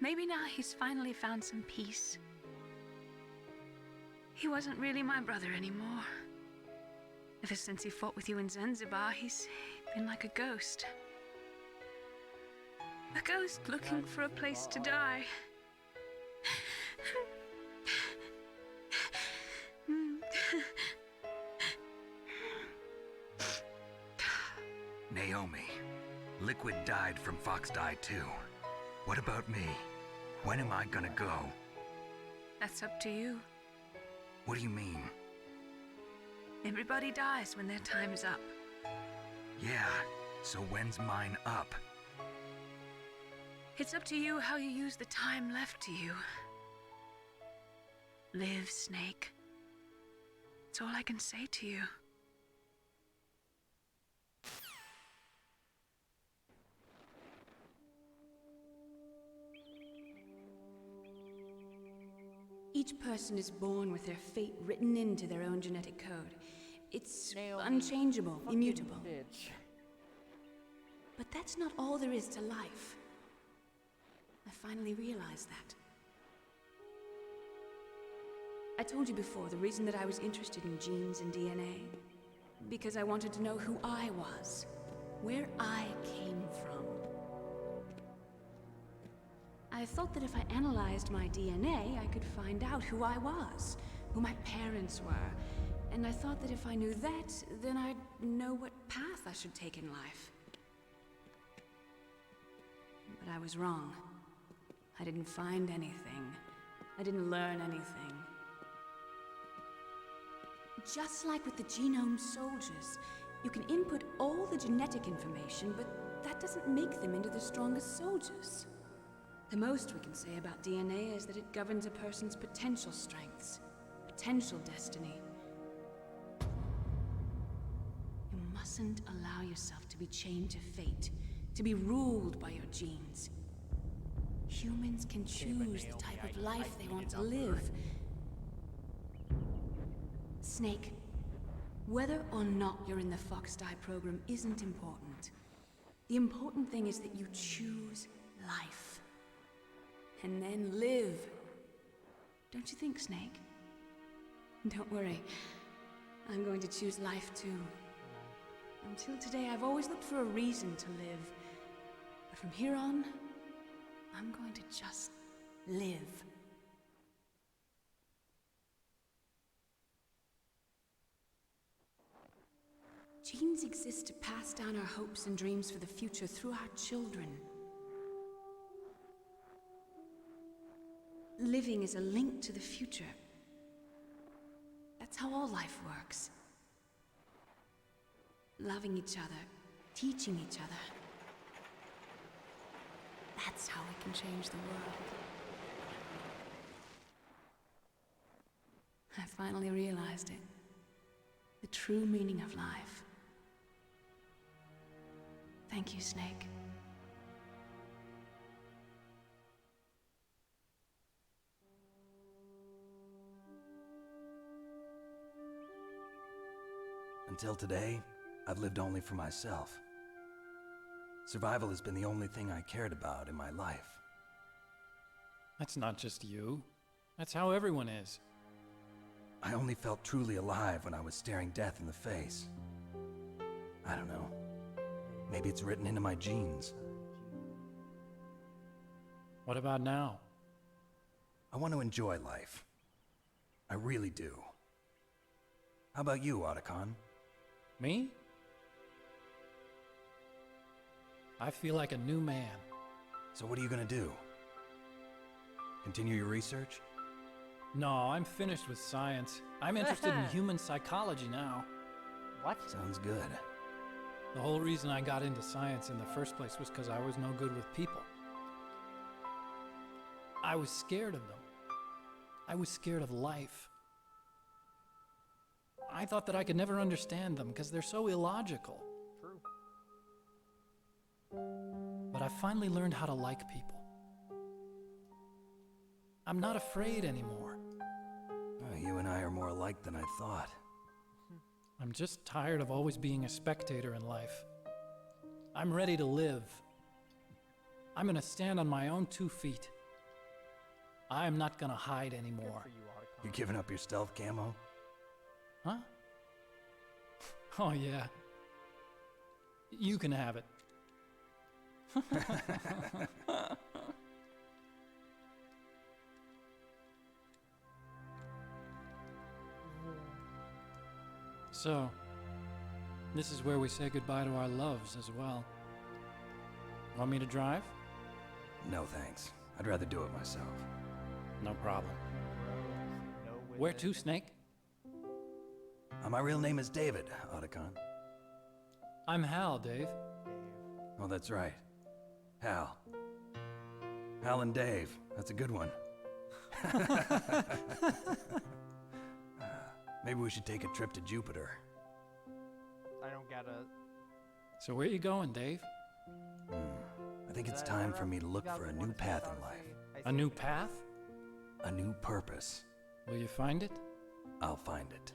[SPEAKER 7] Maybe now he's finally found some peace. He wasn't really my brother anymore. Ever since he fought with you in Zanzibar, he's been like a ghost. A ghost looking for a place to die.
[SPEAKER 5] Naomi, Liquid died from Fox Die too. What about me? When am I gonna go?
[SPEAKER 7] That's up to you.
[SPEAKER 5] What do you mean?
[SPEAKER 7] Everybody dies when their time's up.
[SPEAKER 5] Yeah, so when's mine up?
[SPEAKER 7] It's up to you how you use the time left to you. Live, Snake. That's all I can say to you.
[SPEAKER 10] Each person is born with their fate written into their own genetic code. It's
[SPEAKER 2] Naomi,
[SPEAKER 10] unchangeable,
[SPEAKER 2] fucking
[SPEAKER 10] immutable.
[SPEAKER 2] bitch.
[SPEAKER 10] But that's not all there is to life. I finally realized that. I told you before the reason that I was interested in genes and DNA. Because I wanted to know who I was, where I came from. I thought that if I analyzed my DNA, I could find out who I was, who my parents were. And I thought that if I knew that, then I'd know what path I should take in life. But I was wrong. I didn't find anything. I didn't learn anything. Just like with the genome soldiers, you can input all the genetic information, but that doesn't make them into the strongest soldiers. The most we can say about DNA is that it governs a person's potential strengths, potential destiny. You mustn't allow yourself to be chained to fate, to be ruled by your genes. Humans can choose the type of life they want to live. Snake, whether or not you're in the Fox-Die program isn't important. The important thing is that you choose life. And then live. Don't you think, Snake? Don't worry. I'm going to choose life too. Until today, I've always looked for a reason to live. But from here on, I'm going to just live. Genes exist to pass down our hopes and dreams for the future through our children. Living is a link to the future. That's how all life works. Loving each other, teaching each other. That's how we can change the world. I finally realized it. The true meaning of life. Thank you, Snake.
[SPEAKER 5] Until today, I've lived only for myself. Survival has been the only thing I cared about in my life.
[SPEAKER 11] That's not just you. That's how everyone is.
[SPEAKER 5] I only felt truly alive when I was staring death in the face. I don't know. Maybe it's written into my genes.
[SPEAKER 11] What about now?
[SPEAKER 5] I want to enjoy life. I really do. How about you, Otacon?
[SPEAKER 11] Me? I feel like a new man.
[SPEAKER 5] So what are you gonna do? Continue your research?
[SPEAKER 11] No, I'm finished with science. I'm interested in human psychology now.
[SPEAKER 2] What?
[SPEAKER 5] Sounds good.
[SPEAKER 11] The whole reason I got into science in the first place was because I was no good with people. I was scared of them. I was scared of life. I thought that I could never understand them because they're so illogical.
[SPEAKER 2] True.
[SPEAKER 11] But I finally learned how to like people. I'm not afraid anymore.
[SPEAKER 5] You and I are more alike than I thought.
[SPEAKER 11] I'm just tired of always being a spectator in life. I'm ready to live. I'm gonna stand on my own 2 feet. I'm not gonna hide anymore.
[SPEAKER 5] You giving up your stealth camo?
[SPEAKER 11] Huh? Oh yeah. You can have it. So, this is where we say goodbye to our loves as well. Want me to drive?
[SPEAKER 5] No thanks. I'd rather do it myself.
[SPEAKER 11] No problem.
[SPEAKER 2] No
[SPEAKER 11] Where to, Snake?
[SPEAKER 5] My real name is David, Otacon.
[SPEAKER 11] I'm Hal, Dave.
[SPEAKER 5] Oh, that's right. Hal. Hal and Dave. That's a good one. Maybe we should take a trip to Jupiter.
[SPEAKER 2] I don't get it.
[SPEAKER 11] So where you going, Dave?
[SPEAKER 5] I think it's time for me to look for a new path in life.
[SPEAKER 11] A new path?
[SPEAKER 5] A new purpose.
[SPEAKER 11] Will you find it?
[SPEAKER 5] I'll find it.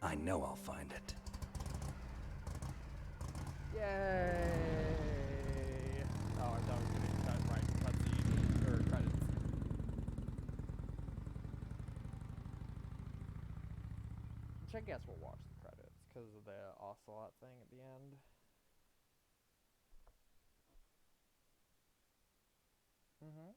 [SPEAKER 5] I know I'll find it.
[SPEAKER 2] Yay! Oh, I thought we were gonna cut right cutscene or credits. Which I guess we'll watch the credits because of the ocelot thing at the end. Mm-hmm.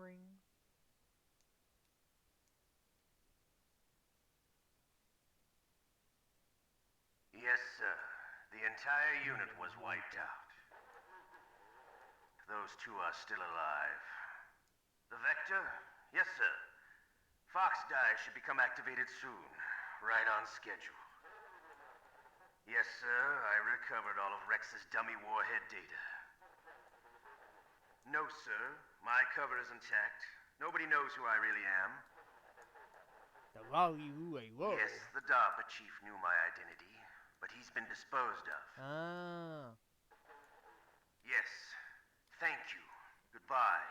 [SPEAKER 2] Ring.
[SPEAKER 12] Yes, sir. The entire unit was wiped out. Those two are still alive. The Vector? Yes, sir. Fox Die should become activated soon. Right on schedule. Yes, sir. I recovered all of Rex's dummy warhead data. No, sir. My cover is intact. Nobody knows who I really am. Yes, the DARPA chief knew my identity, but he's been disposed of.
[SPEAKER 2] Ah.
[SPEAKER 12] Yes. Thank you. Goodbye,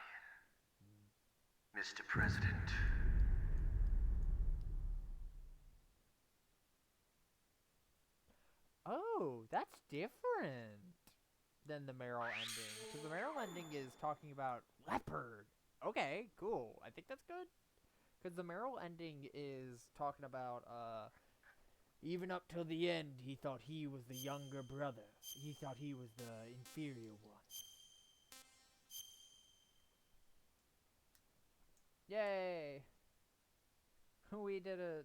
[SPEAKER 12] Mr. President.
[SPEAKER 2] Oh, that's different than the Meryl ending. Because the Meryl ending is talking about Leopard. Okay, cool. I think that's good. Because the Meryl ending is talking about, even up till the end, he thought he was the younger brother. He thought he was the inferior one. Yay! We did a